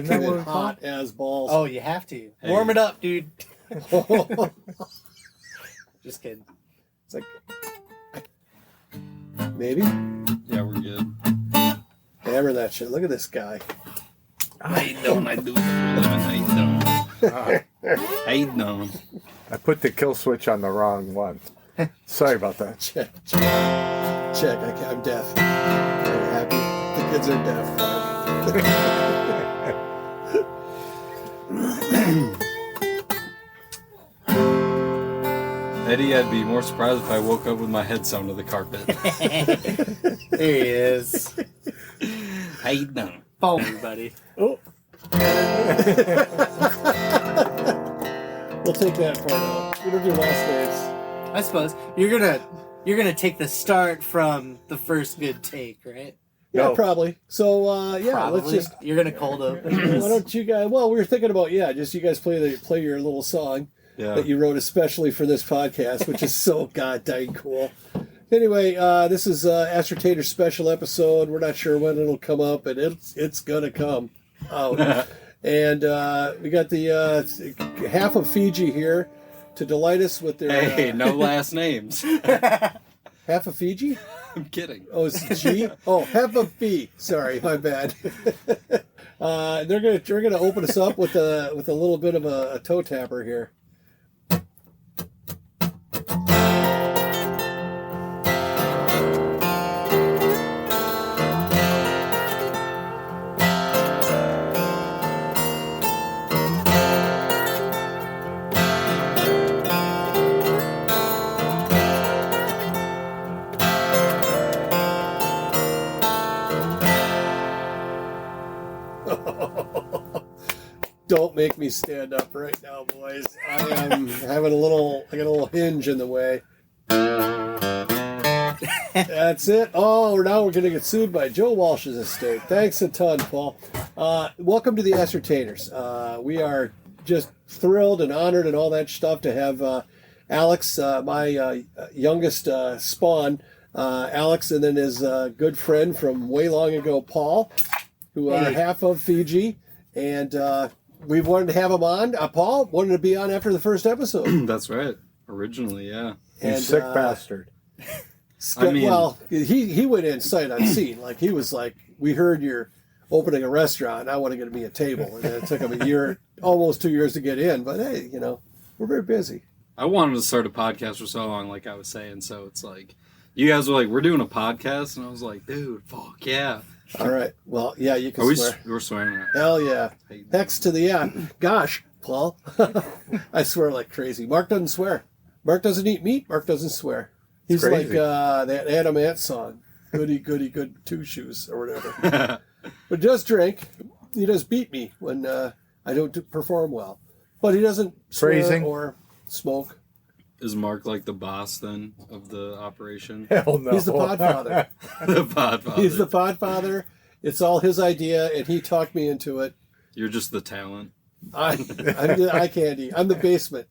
came in hot as balls. Oh, you have to. Hey. Warm it up, dude. Just kidding. It's like... Maybe? Yeah, we're good. Hammer that shit. Look at this guy. How you doing? I do it for a living. How you doing? How you doing? I put the kill switch on the wrong one. Sorry about that. Check. I'm deaf. I'm happy. The kids are deaf. Eddie, I'd be more surprised if I woke up with my head sewn to the carpet. There he is. How you doing? Boom, everybody. Oh. We'll take that part out. We don't do last names. I suppose you're gonna take the start from the first good take, right? Yeah, No. probably. So yeah, Probably. let's just. You're gonna cold open. Why don't you guys? Well, we were thinking about just you guys play your little song that you wrote especially for this podcast, which is so goddamn cool. Anyway, this is Ascertainers special episode. We're not sure when it'll come up, and it's gonna come out. And we got the half of Feegee here to delight us with their... Hey, no last names. Half of Feegee? I'm kidding. Oh, it's G? Oh, half of Fee. Sorry, my bad. They're gonna open us up with a little bit of a toe tapper here. Don't make me stand up right now, boys. I am having I got a little hinge in the way. That's it. Oh, now we're going to get sued by Joe Walsh's estate. Thanks a ton, Paul. Welcome to the Ascertainers. We are just thrilled and honored and all that stuff to have Alex, my youngest spawn, Alex, and then his good friend from way long ago, Paul, who are half of Feegee. And we wanted to have him on. Paul wanted to be on after the first episode. That's right. Originally, yeah. You sick bastard. I mean, well, he went in sight unseen. Like he was like, we heard you're opening a restaurant. I want to get me a table, and then it took him a year, almost 2 years to get in. But hey, we're very busy. I wanted to start a podcast for so long, like I was saying. So it's like, you guys were like, we're doing a podcast, and I was like, dude, fuck yeah. All right. Well, yeah, you can swear. We're swearing that. Hell yeah. Hex to the yeah. Gosh, Paul. I swear like crazy. Mark doesn't swear. Mark doesn't eat meat. Mark doesn't swear. He's like that Adam Ant song. Goody, goody, good two shoes or whatever. But does drink. He does beat me when I don't perform well. But he doesn't swear or smoke. Is Mark like the boss then of the operation? Hell no. He's the podfather. The podfather. He's the podfather. It's all his idea, and he talked me into it. You're just the talent. I'm the eye candy. I'm the basement.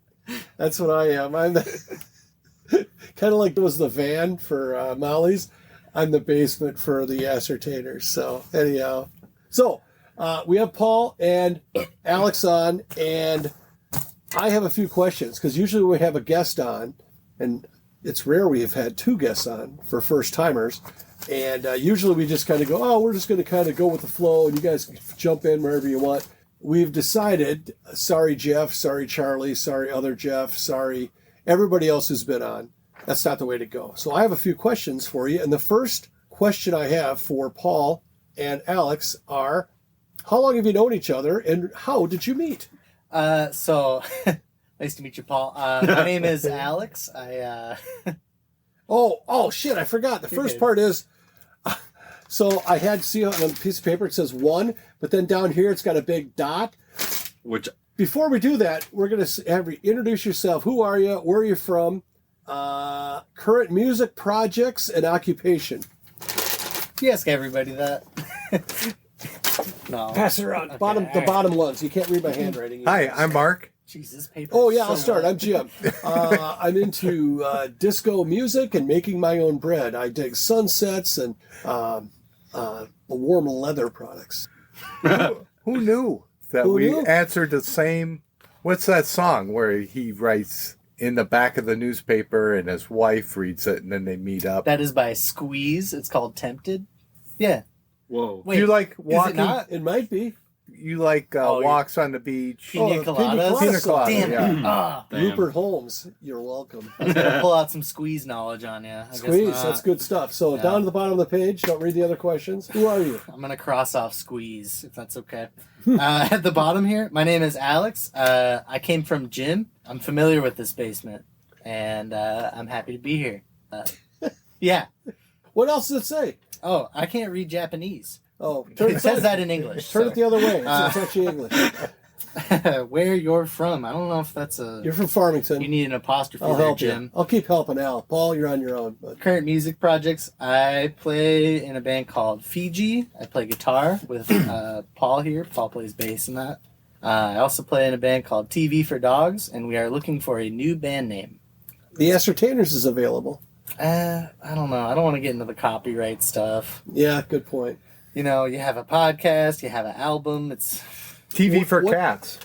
That's what I am. I'm the kind of like was the van for Molly's. I'm the basement for the Ascertainers. So anyhow, we have Paul and Alex on, and I have a few questions because usually we have a guest on, and it's rare we have had two guests on for first timers. And usually we just kind of go, we're just going to kind of go with the flow, and you guys can jump in wherever you want. We've decided, sorry Jeff, sorry Charlie, sorry other Jeff, sorry everybody else who's been on. That's not the way to go. So I have a few questions for you. And the first question I have for Paul and Alex are, how long have you known each other, and how did you meet? So nice to meet you, Paul. My name is Alex. Oh shit! I forgot. The first part is, so I had to see on a piece of paper it says 1, but then down here it's got a big dot. Which before we do that, we're gonna have you introduce yourself. Who are you? Where are you from? Current music projects and occupation. You ask everybody that. No. Pass it around. The bottom ones. You can't read my handwriting. Hi, I'm Mark. Jesus, paper. Oh yeah, I'll start. I'm Jim. I'm into disco music and making my own bread. I dig sunsets and warm leather products. Who knew that Who we knew? answered the same? What's that song where he writes in the back of the newspaper and his wife reads it and then they meet up? That is by Squeeze. It's called Tempted. Yeah. Whoa. Wait, you like is it walking? not? It might be. You like walks on the beach? Pina the coladas? Pina colada, Damn it. yeah. Ah. Damn. Rupert Holmes, you're welcome. I was gonna pull out some Squeeze knowledge on you. I guess Squeeze, not. that's good stuff. So Yeah. down to the bottom of the page, don't read the other questions. Who are you? I'm gonna cross off Squeeze if that's okay. At the bottom here, my name is Alex. I came from gym. I'm familiar with this basement, and I'm happy to be here. Yeah. What else does it say? Oh, I can't read Japanese. Oh, It says that in English. Turn it the other way. It's Uh, actually English. Where you're from? I don't know if that's a. You're from Farmington. You need an apostrophe I'll there, help Jim. you. I'll keep helping Al. Paul, you're on your own. But Current music projects. I play in a band called Feegee. I play guitar with Paul here. Paul plays bass in that. I also play in a band called TV for Dogs, and we are looking for a new band name. the Ascertainers is available. I don't know. I don't want to get into the copyright stuff. Yeah, good point. You know, you have a podcast, you have an album. It's TV for What- cats.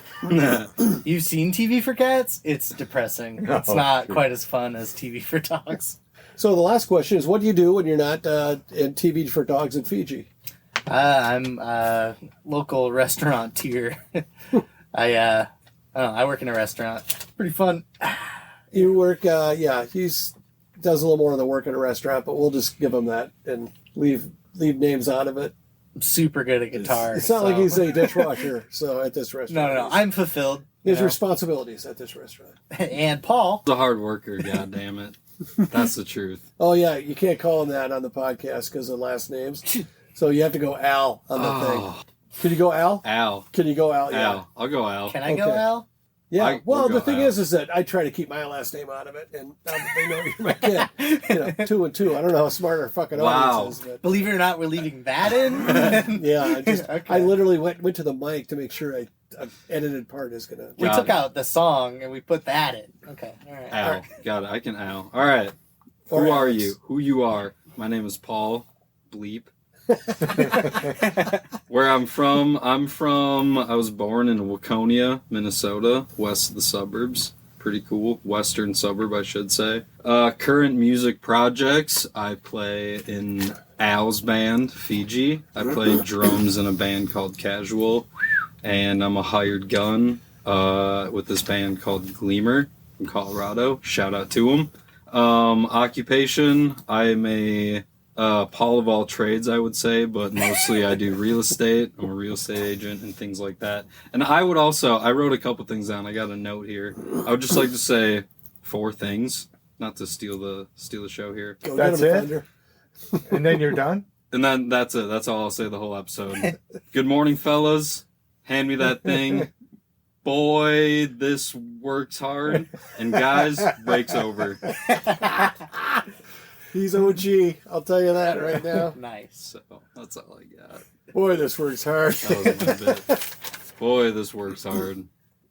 You've seen TV for Cats? It's depressing. It's Oh, not shoot. quite as fun as TV for Dogs. So the last question is, what do you do when you're not in TV for Dogs in Fiji? I'm a local restaurateur. I don't know, I work in a restaurant. Pretty fun. You work, he's does a little more of the work at a restaurant, but we'll just give him that and leave names out of it. I'm super good at guitar. It's not so- like he's a dishwasher. So at this restaurant, No. I'm fulfilled. He has you know. responsibilities at this restaurant. And Paul. The hard worker, god damn it. That's the truth. Oh yeah, you can't call him that on the podcast because of last names. So you have to go Al on the thing. Oh, Can you go Al? Al. Can you go Al? Yeah. Al. I'll go Al. Can I go, Okay. Al? Yeah. we'll Well, go the thing Al. is that I try to keep my last name out of it, and they know you're my kid. You know, 2 and 2. I don't know how smart our fucking Wow. audience is, but Believe it or not, we're leaving that in. yeah, Okay. I literally went to the mic to make sure I edited part is gonna. We Got took it. out the song and we put that in. Okay. All right. Al. Got it. I can Al. All right. Or Who are Alex. you? Who you are? My name is Paul Bleep. Where I'm from, I was born in Waconia, Minnesota, west of the suburbs. Pretty cool. Western suburb, I should say. Current music projects, I play in Al's band, Feegee. I play drums in a band called Casual. And I'm a hired gun with this band called Gleamer from Colorado. Shout out to them. Occupation, I'm a Paul of all trades, I would say, but mostly I do real estate. I'm a real estate agent and things like that. And I would also, I wrote a couple things down. I got a note here. I would just like to say 4 things, not to steal the show here. Go That's get him, it? Thunder. And then you're done? And then that's it. That's all I'll say the whole episode. Good morning, fellas. Hand me that thing. Boy, this works hard. And guys, break's over. He's OG. I'll tell you that right now. Nice. So that's all I got. Boy, this works hard. That was my bit. Boy, this works hard.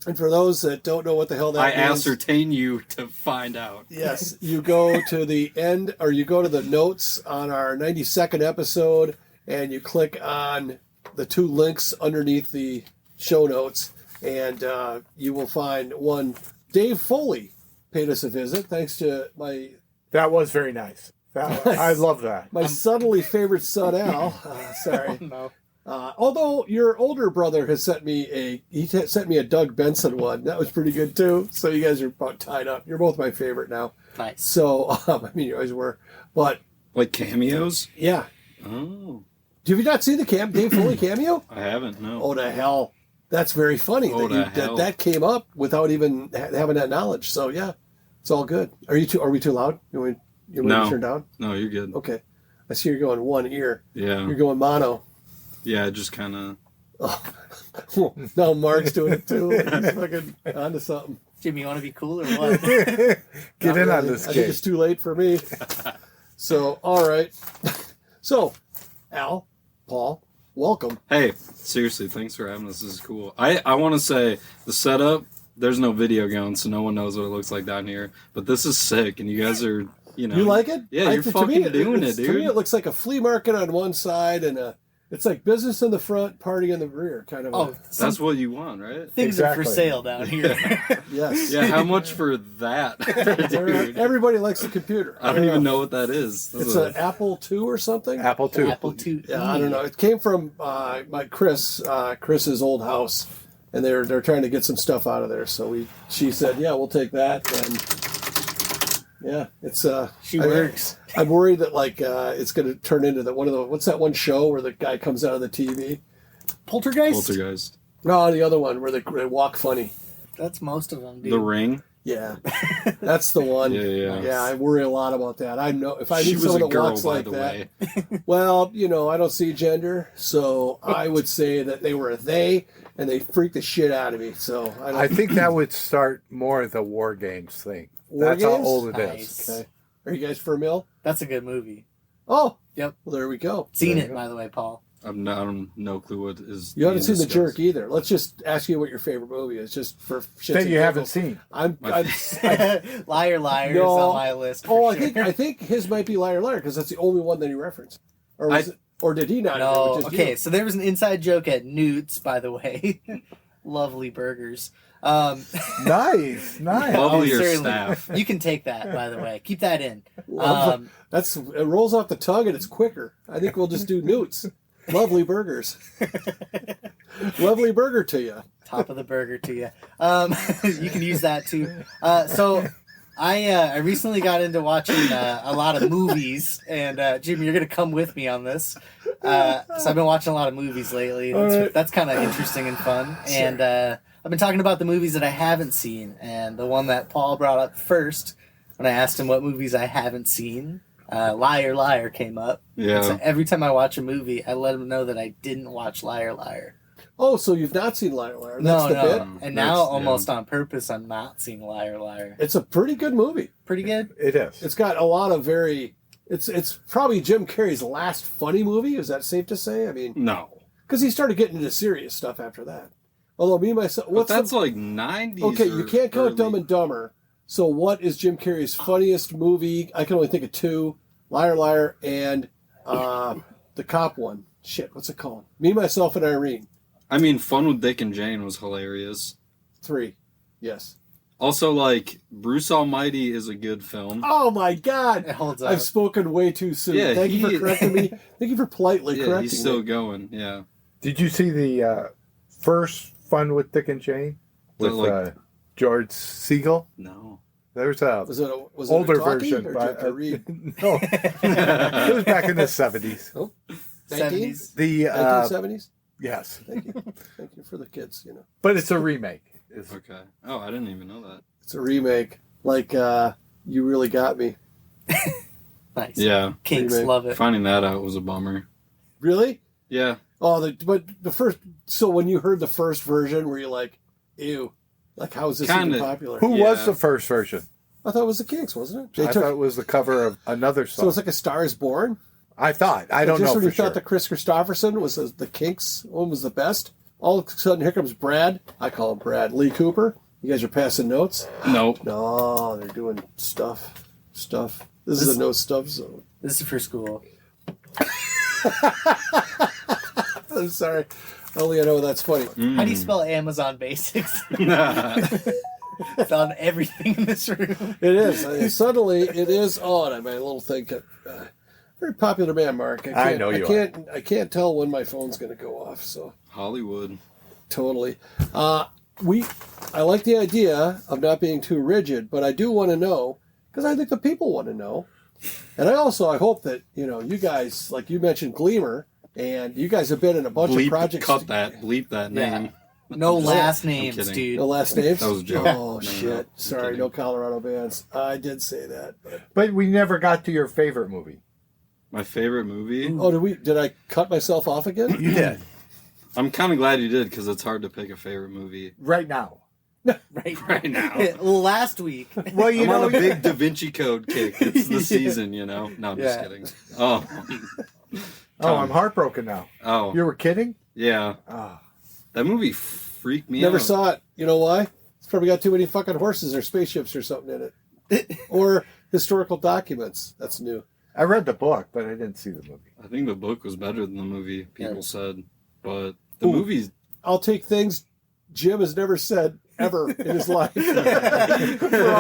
And for those that don't know what the hell that I means, ascertain you to find out. yes, you go to the end, or you go to the notes on our 92nd episode, and you click on the 2 links underneath the show notes, and you will find one. Dave Foley paid us a visit, thanks to my That was very nice. I love that. subtly favorite son Al. Sorry. No. Although your older brother has sent me a Doug Benson one. That was pretty good too. So you guys are about tied up. You're both my favorite now. Nice. So I mean, you always were, but Like cameos? yeah. Oh, Have you not seen the Dave Foley cameo? I haven't, no. Oh, to hell! That's very funny Oh, that to hell. that came up without even having that knowledge. So yeah, it's all good. Are we too loud? You want me No. to turn down? No, you're good. Okay. I see you're going one ear. Yeah. You're going mono. Yeah, just kind of. Oh. Now Mark's doing it too. He's fucking onto something. Jimmy, you want to be cool or what? Get Not in on really. this I think game. it's too late for me. So, all right. So, Al, Paul, welcome. Hey, seriously, thanks for having us. This is cool. I want to say the setup, there's no video going, so no one knows what it looks like down here. But this is sick, and you guys are, you know. You like it? Yeah, you're to fucking doing it, To me, dude. it looks like a flea market on one side and a It's like business in the front, party in the rear, kind of. Oh, That's what you want, right? things are for Exactly. sale down here. Yes. Yeah, how much for that? Dude, Everybody likes the computer. I don't even know what that is. It's an Apple II or something. Apple II. Apple II. Yeah, I don't know. It came from my Chris's old house, and they're trying to get some stuff out of there. So she said, "Yeah, we'll take that." And yeah, it's She works. I'm worried that it's going to turn into what's that one show where the guy comes out of the TV? Poltergeist? Poltergeist. No, the other one where they walk funny. That's most of them, dude. The Ring. Yeah, that's the one. Yeah. I worry a lot about that. I know if I She need was someone a that girl, walks by like the that. way. Well, I don't see gender, so I would say that they were a they, and they freaked the shit out of me. So I think that would start more of the War Games thing. War That's Games? how old it is. Nice. Okay. Are you guys for a meal? That's a good movie. Oh, Yep. Well, there we go. Seen There you it, go. by the way, Paul. I don't no clue what is. You haven't being seen The discussed. Jerk either. Let's just ask you what your favorite movie is, just for shits That and you haven't giggles. seen. I'm Liar, liar No. is on my list. For oh, sure. I think his might be Liar Liar because that's the only one that he referenced. Or was it? Or did he not? No. Just Okay, you? so there was an inside joke at Newt's, by the way. Lovely burgers. Nice. Lovelier certainly. staff. You can take that, by the way. Keep that in. Lovely- it rolls off the tongue and it's quicker. I think we'll just do Newt's. Lovely burgers. Lovely burger to you. Top of the burger to you. You can use that too. So I recently got into watching a lot of movies, and Jim, you're gonna come with me on this. So I've been watching a lot of movies lately. All right. That's kind of interesting and fun. Sure. And I've been talking about the movies that I haven't seen, and the one that Paul brought up first when I asked him what movies I haven't seen. Liar Liar came up. Yeah. So every time I watch a movie, I let him know that I didn't watch Liar Liar. Oh, so you've not seen Liar Liar? That's No, the no. bit. And now, That's- almost on purpose, I'm not seeing Liar Liar. It's a pretty good movie. Pretty good. It is. It's got a lot of It's probably Jim Carrey's last funny movie. Is that safe to say? I mean, No. because he started getting into serious stuff after that. Although me myself, But that's like 90s. okay? You or can't count early. Dumb and Dumber. So what is Jim Carrey's funniest movie? I can only think of two: Liar Liar and the cop one. Shit, what's it called? Me, Myself, and Irene. I mean, Fun with Dick and Jane was hilarious. 3. Yes. Also, like, Bruce Almighty is a good film. Oh my God! It holds up. I've spoken way too soon. Yeah, Thank you for he- correcting me. Thank you for politely Yeah, correcting he's still me. going. Yeah. Did you see the first Fun with Dick and Jane with George Siegel? No. There's a Was it older a talkie version, or but a read? no, it was back in the 70s. 70s. The 1970s. yes, Thank you. Thank you for the kids. but it's a remake. It's, Okay. Oh, I didn't even know that. It's a remake. Like You Really Got Me. Nice. Yeah. Kinks Remake. love it. Finding that out was a bummer. Really? Yeah. Oh, but the first. So when you heard the first version, were you like, "Ew"? Like, how is this even Kinda. popular? who Yeah. was the first version? I thought it was the Kinks, wasn't it? I thought it was the cover of another song. So it's like A Star Is Born. I thought. I don't Just know when for you sure. thought that Chris Christopherson was the Kinks one was the best, all of a sudden here comes Brad. I call him Brad Lee Cooper. You guys are passing notes. Nope. No, they're doing stuff. This is a no stuff zone. This is for school. I'm sorry. Only I know that's funny. How do you spell Amazon Basics? It's on everything in this room. It is. Suddenly, it is on. My little thing. Very popular man, Mark. I know you I can't tell when my phone's going to go off. So Hollywood. totally. I like the idea of not being too rigid, but I do want to know because I think the people want to know, and I hope that you guys, like you mentioned, Gleamer, and you guys have been in a bunch of projects. Cut that. Bleep that Yeah. name. No last I'm names, kidding. dude. No last names. That was a joke. Oh No, shit! I'm Sorry, kidding. no Colorado bands. I did say that. But... But we never got to your favorite movie. My favorite movie? Oh, did I cut myself off again? You did. I'm kind of glad you did because it's hard to pick a favorite movie Right now. Right now. Well, last week. Well, you I'm know, on a big Da Vinci Code kick. It's the season, No, I'm just Yeah. kidding. Oh. oh, I'm heartbroken now. Oh. You were kidding? Yeah. Ah. That movie freaked me Never out. saw it. You know why? It's probably got too many fucking horses or spaceships or something in it, or historical documents. That's new. I read the book, but I didn't see the movie. I think the book was better than the movie, people Yeah. said. But the Ooh. movie's... I'll take things Jim has never said ever in his life. For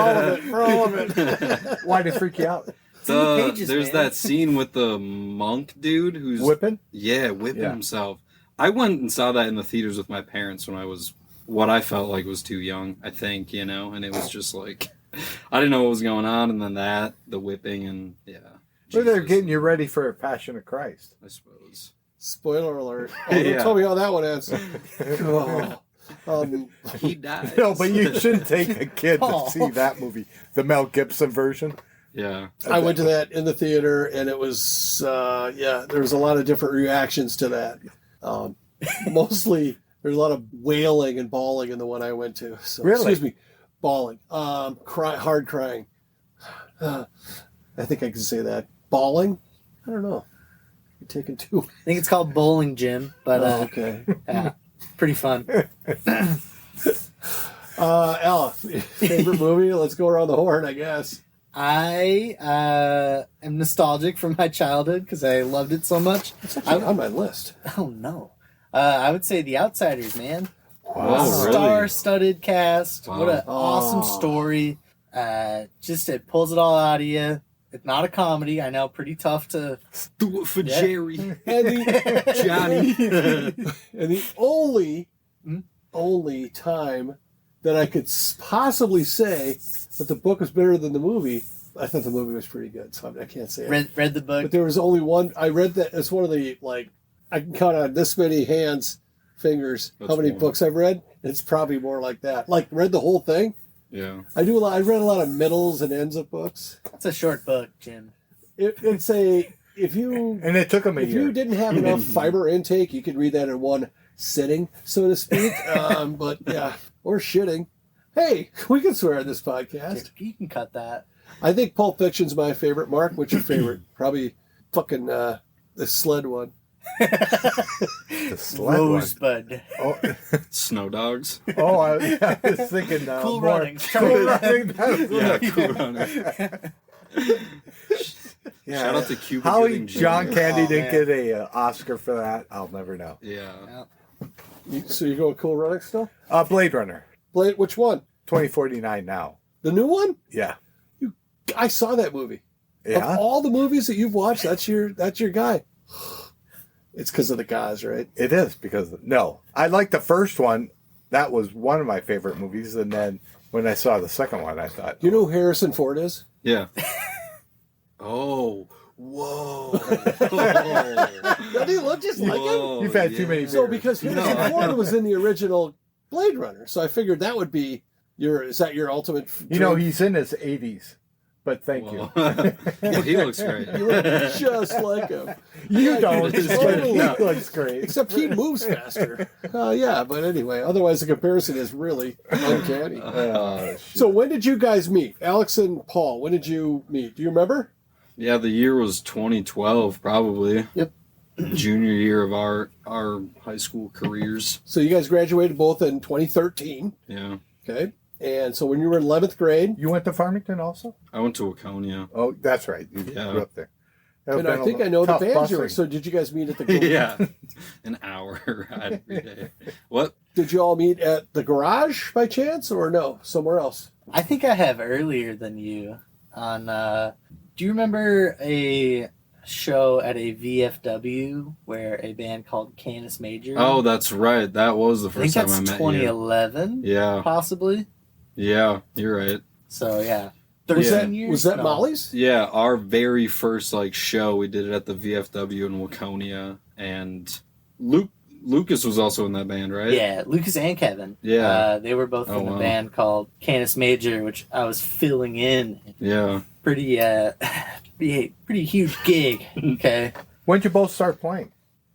all of it. Why did it freak you out? in the pages, there's man. that scene with the monk dude who's... Whipping? Yeah, whipping Yeah. himself. I went and saw that in the theaters with my parents when I was what I felt like was too young, I think, you know, and it was just like, I didn't know what was going on, and then the whipping, and yeah. Well, they're Jesus, getting you ready for Passion of Christ. I suppose. Spoiler alert. Oh, don't Yeah. tell me how that one ends. Oh. He died. No, but you shouldn't take a kid Oh. to see that movie, the Mel Gibson version. Yeah. I went to that in the theater, and it was, there was a lot of different reactions to that. Mostly, there's a lot of wailing and bawling in the one I went to. So, Really? Excuse me, bawling. Hard crying. I think I can say that. Bawling? I don't know. You're taking two. I think it's called Bowling Gym, but Okay. yeah, pretty fun. Ella, favorite movie? Let's go around the horn, I guess. I am nostalgic from my childhood because I loved it so much. It's actually on my list. Oh no, I would say The Outsiders, man. Wow, really? Star-studded cast. Wow. What an Oh. awesome story. Just it pulls it all out of you. It's not a comedy. I know, pretty tough to. Do it for Yeah. Jerry. And the Johnny. and the only time that I could possibly say that the book was better than the movie, I thought the movie was pretty good, so I can't say it. Read the book. But there was only one. I read that. It's one of the, like, I can count on this many fingers, That's how many one. books I've read. It's probably more like that. Like, read the whole thing. Yeah. I read a lot of middles and ends of books. It's a short book, Jim. It's a, if you And it took him a if year. you didn't have enough fiber intake, you could read that in one sitting, so to speak. But yeah, or shitting. Hey, we can swear on this podcast. You can cut that. I think Pulp Fiction's my favorite. Mark, what's your favorite? Probably fucking the sled one. The sled one. Rosebud. Oh, Snow Dogs. I was thinking Cool more. Runnings. Cool running. Yeah, cool runner. Yeah. Shout out to Cuba How Gooding Jr. John Candy Oh, didn't man. get a Oscar for that, I'll never know. Yeah. So you go with Cool Runnings still? Blade Runner, Blade, which one? 2049 now. The new one? Yeah. I saw that movie. Yeah. Of all the movies that you've watched, that's your guy. It's because of the guys, right? It is because I liked the first one. That was one of my favorite movies, and then when I saw the second one, I thought, You know who Harrison Ford is? Yeah. Oh. Whoa. Doesn't he look just like him? Whoa, You've had too many So beers. because Harrison No. Ford was in the original Blade Runner, so I figured that would be is that your ultimate? You know, dream? he's in his 80s, but thank you. Well, he looks great. You look just like him. You don't. Totally. He looks great. Except he moves faster. Yeah, but anyway, otherwise the comparison is really uncanny. Shit. So when did you guys meet? Alex and Paul, when did you meet? Do you remember? Yeah, the year was 2012, probably. Yep. Junior year of our high school careers. So you guys graduated both in 2013. Yeah. Okay. And so when you were in 11th grade, You went to Farmington also? I went to Waconia. Oh, that's right. You Yeah. grew up there. That and would've I been think a I know the tough bands you were. busing. So did you guys meet at the Yeah. An hour ride every day. What? Did you all meet at the garage by chance or no? Somewhere else? I think I have earlier than you on. Do you remember a show at a VFW where a band called Canis Major? Oh, that's right. That was the I think first time I that's met you. 2011, Yeah. possibly. Yeah, you're right. So yeah, Was 13 that years. was that No. Molly's? Yeah, our very first show, we did it at the VFW in Waconia, and Lucas was also in that band, right? Yeah, Lucas and Kevin. Yeah. They were both Oh, in a wow. band called Canis Major, which I was filling in. Yeah. Pretty huge gig. Okay. When'd you both start playing?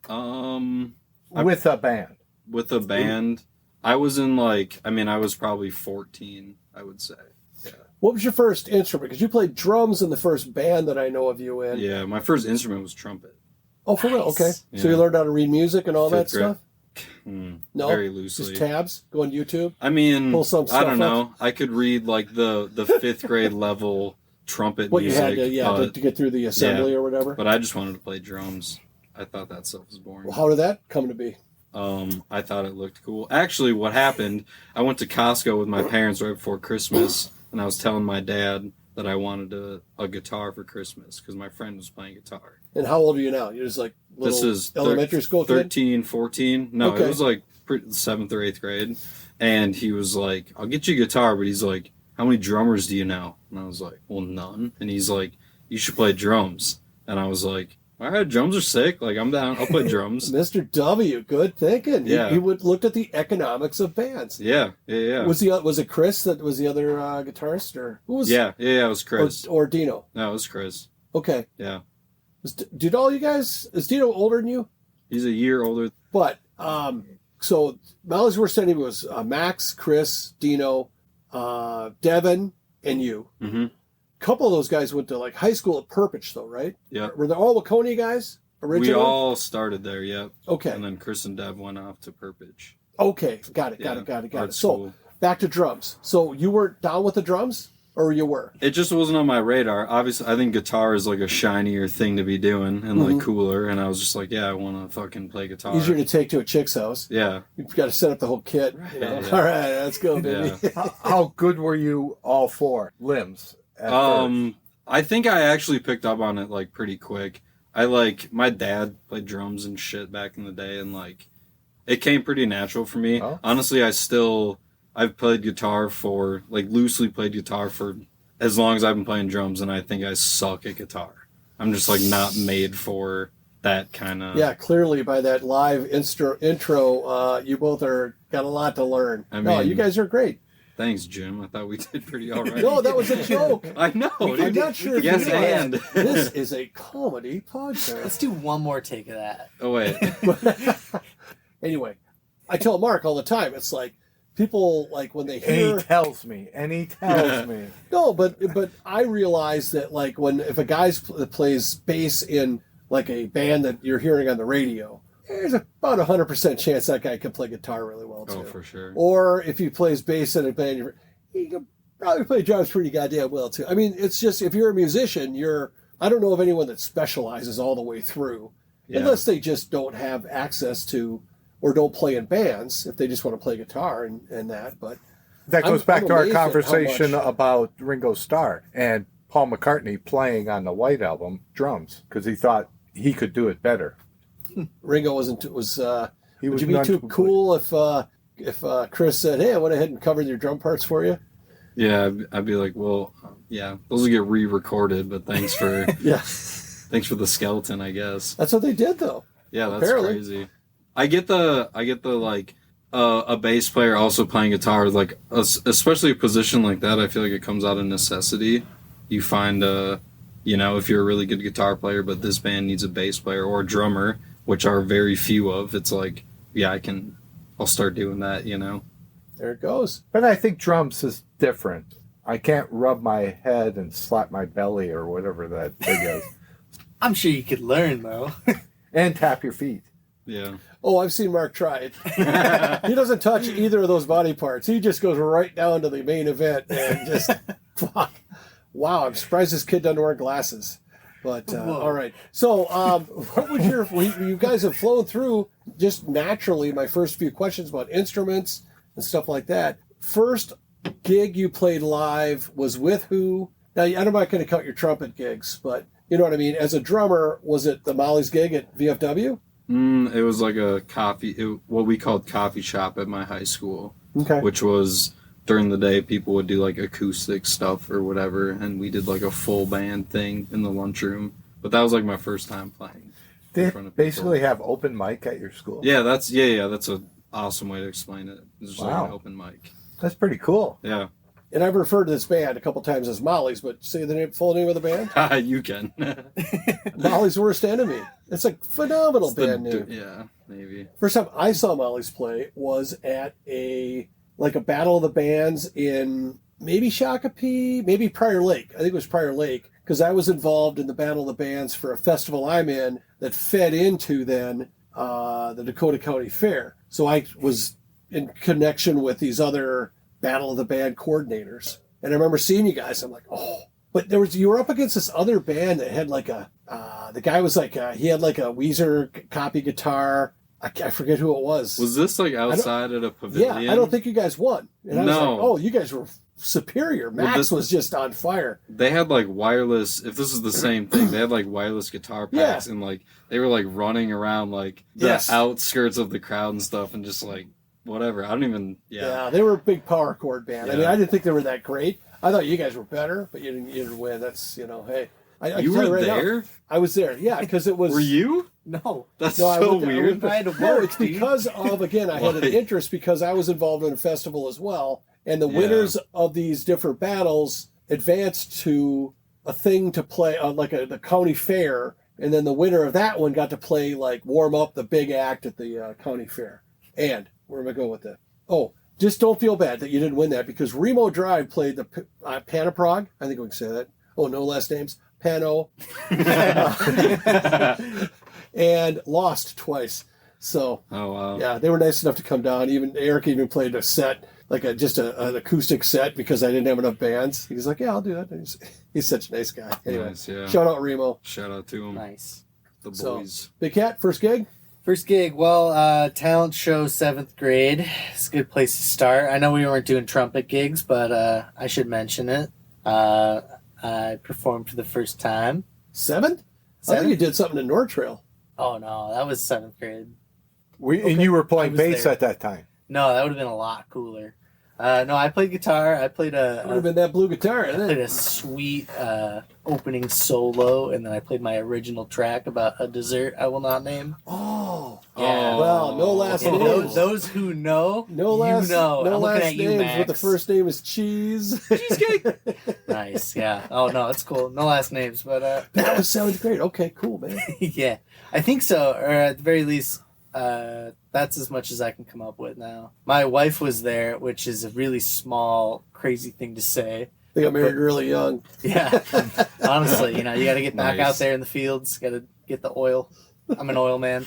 I- With a band. With a band, I was in I was probably 14, I would say. What was your first instrument? Because you played drums in the first band that I know of you in. Yeah, my first instrument was trumpet. Oh, for real? Nice. Okay. So you Yeah. learned how to read music and all that Fifth grade. stuff? No? Very loosely. Just tabs? Go on YouTube? I mean, Pull some I stuff don't know. I could read the fifth grade level trumpet What music. you had to get through the assembly or whatever. But I just wanted to play drums. I thought that stuff was boring. How did that come to be? I thought it looked cool. Actually, what happened, I went to Costco with my parents right before Christmas, and I was telling my dad that I wanted a guitar for Christmas because my friend was playing guitar. And how old are you now? You're just like little This is elementary school kid? 13, 14. No, Okay. it was like 7th or 8th grade. And he was like, I'll get you a guitar, but he's like, how many drummers do you know? And I was like, well, none. And he's like, you should play drums. And I was like, all right, drums are sick. Like, I'm down. I'll play drums. Mr. W, good thinking. Yeah. He looked at the economics of bands. Yeah. Was it Chris that was the other guitarist, or who was? Yeah, it was Chris. Or Dino. No, it was Chris. Okay. Yeah. Did all you guys? Is Dino older than you? He's a year older. But so Molly's worst enemy was Max, Chris, Dino, Devin, and you. Mm-hmm. A couple of those guys went to like high school at Perpich, though, right? Yeah. Were they all Waconia guys originally? We all started there, yeah. Okay. And then Chris and Deb went off to Perpich. Okay. Got it. Art So school. back to drums. So you weren't down with the drums, or you were? It just wasn't on my radar. Obviously, I think guitar is like a shinier thing to be doing and like cooler. And I was just like, yeah, I want to fucking play guitar. Easier to take to a chick's house. Yeah. You've got to set up the whole kit. You know? Yeah. All right, let's go, baby. Yeah. How good were you all four limbs? At first? I think I actually picked up on it like pretty quick. My dad played drums and shit back in the day, and like it came pretty natural for me. Oh. Honestly, I've played guitar loosely played guitar for as long as I've been playing drums, and I think I suck at guitar. I'm just like not made for that kind of. Yeah, clearly by that live intro, you both got a lot to learn. No, you guys are great. Thanks, Jim. I thought we did pretty all right. No, that was a joke. I know. I'm not sure if Yes, you realize and. this is a comedy podcast. Let's do one more take of that. Oh, wait. Anyway, I tell Mark all the time, it's like people like when they And hear he tells me. no, but I realize that like if a guy plays bass in like a band that you're hearing on the radio, there's about 100% chance that guy can play guitar really well too. Oh, for sure. Or if he plays bass in a band, he can probably play drums pretty goddamn well too. I mean, it's just if you're a musician, I don't know of anyone that specializes all the way through, unless they just don't have access to or don't play in bands. If they just want to play guitar and that, but That goes back I'm to our amazed at how conversation much- about Ringo Starr and Paul McCartney playing on the White Album drums because he thought he could do it better. Ringo would you be too cool if Chris said, "Hey, I went ahead and covered your drum parts for you"? Yeah, I'd be like, well, yeah, those will get re-recorded, but thanks for Yeah, thanks for the skeleton, I guess. that's what they did though. Yeah, that's Apparently. crazy. I get the like a bass player also playing guitar, like especially a position like that. I feel like it comes out of necessity. You find if you're a really good guitar player, but this band needs a bass player or a drummer, which are very few of. It's like, yeah, I'll start doing that. There it goes. But I think drums is different. I can't rub my head and slap my belly or whatever that thing is. I'm sure you could learn, though. And tap your feet. Yeah. Oh, I've seen Mark try it. He doesn't touch either of those body parts. He just goes right down to the main event and just fuck. Wow, I'm surprised this kid doesn't wear glasses. But all right. So, what would you guys have flown through just naturally? My first few questions about instruments and stuff like that. First gig you played live was with who? Now, I'm not going to count your trumpet gigs, but you know what I mean. As a drummer, was it the Molly's gig at VFW? It was like a what we called coffee shop at my high school, Okay. which was during the day people would do like acoustic stuff or whatever, and we did like a full band thing in the lunchroom. But that was like my first time playing. They in front of people. basically have open mic at your school. Yeah, that's an awesome way to explain it. It's just like Wow. an open mic. That's pretty cool. Yeah. And I've referred to this band a couple times as Molly's, but say the full name of the band? You can. Molly's Worst Enemy. It's a phenomenal It's the band name. Yeah, maybe. First time I saw Molly's play was at a battle of the bands in maybe Shakopee, maybe Prior Lake. I think it was Prior Lake, because I was involved in the battle of the bands for a festival I'm in that fed into then the Dakota County Fair. So I was in connection with these other Battle of the Band coordinators. And I remember seeing you guys. I'm like, oh, But you were up against this other band that had like the guy was like, he had like a Weezer copy guitar. I forget who it was. Was this like outside at a pavilion? Yeah, I don't think you guys won. And I was No. like, oh, you guys were superior. Max was just on fire. They had like wireless, if this is the same thing, they had like wireless guitar packs and like they were like running around like the outskirts of the crowd and stuff and just like whatever. I don't even, Yeah, they were a big power chord band. I mean, I didn't think they were that great. I thought you guys were better, but you didn't win. That's, hey. You were there? I was there, yeah, because it was... Were you? No. That's so weird. I had to No, work, it's because of, again, I had an Why? interest because I was involved in a festival as well, and the winners of these different battles advanced to a thing to play, like the county fair, and then the winner of that one got to play, like, warm up the big act at the county fair. And, where am I going with that? Oh, just don't feel bad that you didn't win that, because Remo Drive played the Panaprog, I think we can say that. Oh, no last names. Pano. And lost twice. So, oh, wow. Yeah, they were nice enough to come down. Even Eric even played a set, like just an acoustic set because I didn't have enough bands. He was like, yeah, I'll do that. He's such a nice guy. Anyway, Nice, yeah. shout out Remo. Shout out to him. Nice. The So, boys. Big Cat, first gig? First gig, well, talent show 7th grade. It's a good place to start. I know we weren't doing trumpet gigs, but I should mention it. I performed for the first time. Seventh? I Seventh? thought you did something in North Trail. Oh, no, that was 7th grade. And you were playing I was bass there. at that time. No, that would have been a lot cooler. No, I played guitar. I played It would have been that blue guitar. I played a sweet opening solo, and then I played my original track about a dessert I will not name. Oh. Yeah. Well, no last And names. those who know, No last, you know. no I'm last looking at you, names, Max. but the first name is Cheese. Cheesecake. Nice, yeah. Oh no, it's cool. No last names, but That was 7th grade. Okay, cool, man. yeah, I think so. Or at the very least, that's as much as I can come up with now. My wife was there, which is a really small, crazy thing to say. They got married really young. Yeah, honestly, you got to get back Nice. out there in the fields. Got to get the oil. I'm an oil man.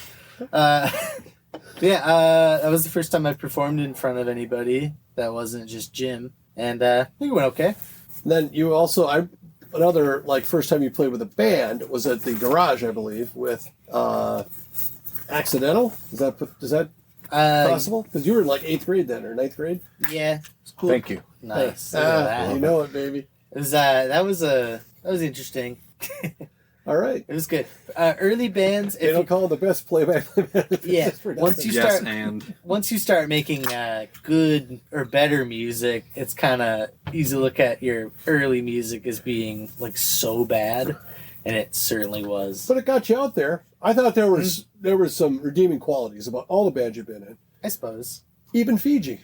That was the first time I performed in front of anybody that wasn't just Jim, and I think it went okay. And then you also, another like first time you played with a band was at the garage, I believe, with Accidental. Is that possible? Because you were in like 8th grade then, or 9th grade. Yeah, it's cool. Thank you. Nice. Look at that. You know it, baby. It was that was interesting. All right. It was good. Early bands. They don't call it the best play-by-play band. Yeah, Just for once nothing. you Yes, start- and Once you start making good or better music, it's kind of easy to look at your early music as being like so bad, and it certainly was. But it got you out there. I thought there was some redeeming qualities about all the bands you've been in. I suppose. Even Feegee.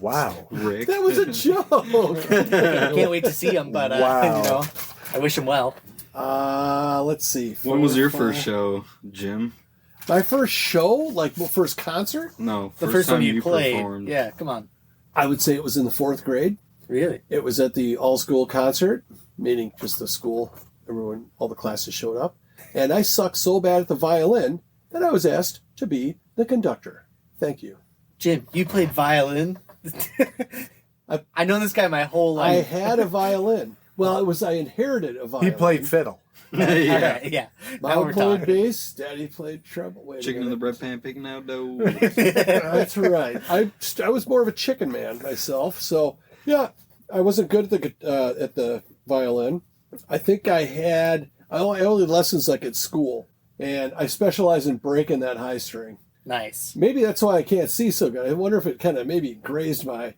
Wow. Rick. That was a joke. Can't wait to see them, but Wow. I wish them well. Let's see. When was your 4, first 5. show, Jim? My first show, like first concert, No, The first time you played. performed. Yeah, come on. I would say it was in the 4th grade. Really? It was at the all-school concert, meaning just the school. Everyone, all the classes showed up. And I sucked so bad at the violin that I was asked to be the conductor. Thank you. Jim, you played violin. I know this guy my whole I life. had a violin. Well, I inherited a violin. He played fiddle. All Yeah. right, yeah. Now Mom we're played talking. bass. Daddy played treble. Wait a Chicken in the minute. bread pan, picking out dough. That's right. I was more of a chicken man myself. So yeah, I wasn't good at the violin. I think I only lessons like at school, and I specialize in breaking that high string. Nice. Maybe that's why I can't see so good. I wonder if it kind of maybe grazed my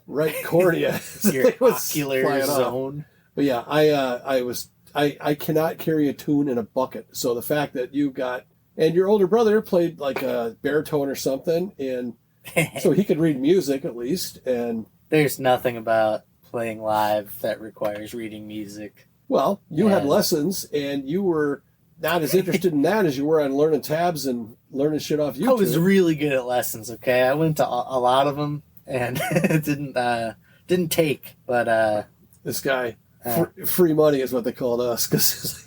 right cornea. as Your it was ocular flying off. zone. But yeah, I cannot carry a tune in a bucket. So the fact that you got, and your older brother played like a baritone or something, and so he could read music at least. And There's nothing about playing live that requires reading music. well, you had Yeah. lessons, and you were not as interested in that as you were on learning tabs and learning shit off YouTube. I was really good at lessons. Okay, I went to a lot of them and it didn't take. But This guy, free money is what they called us, because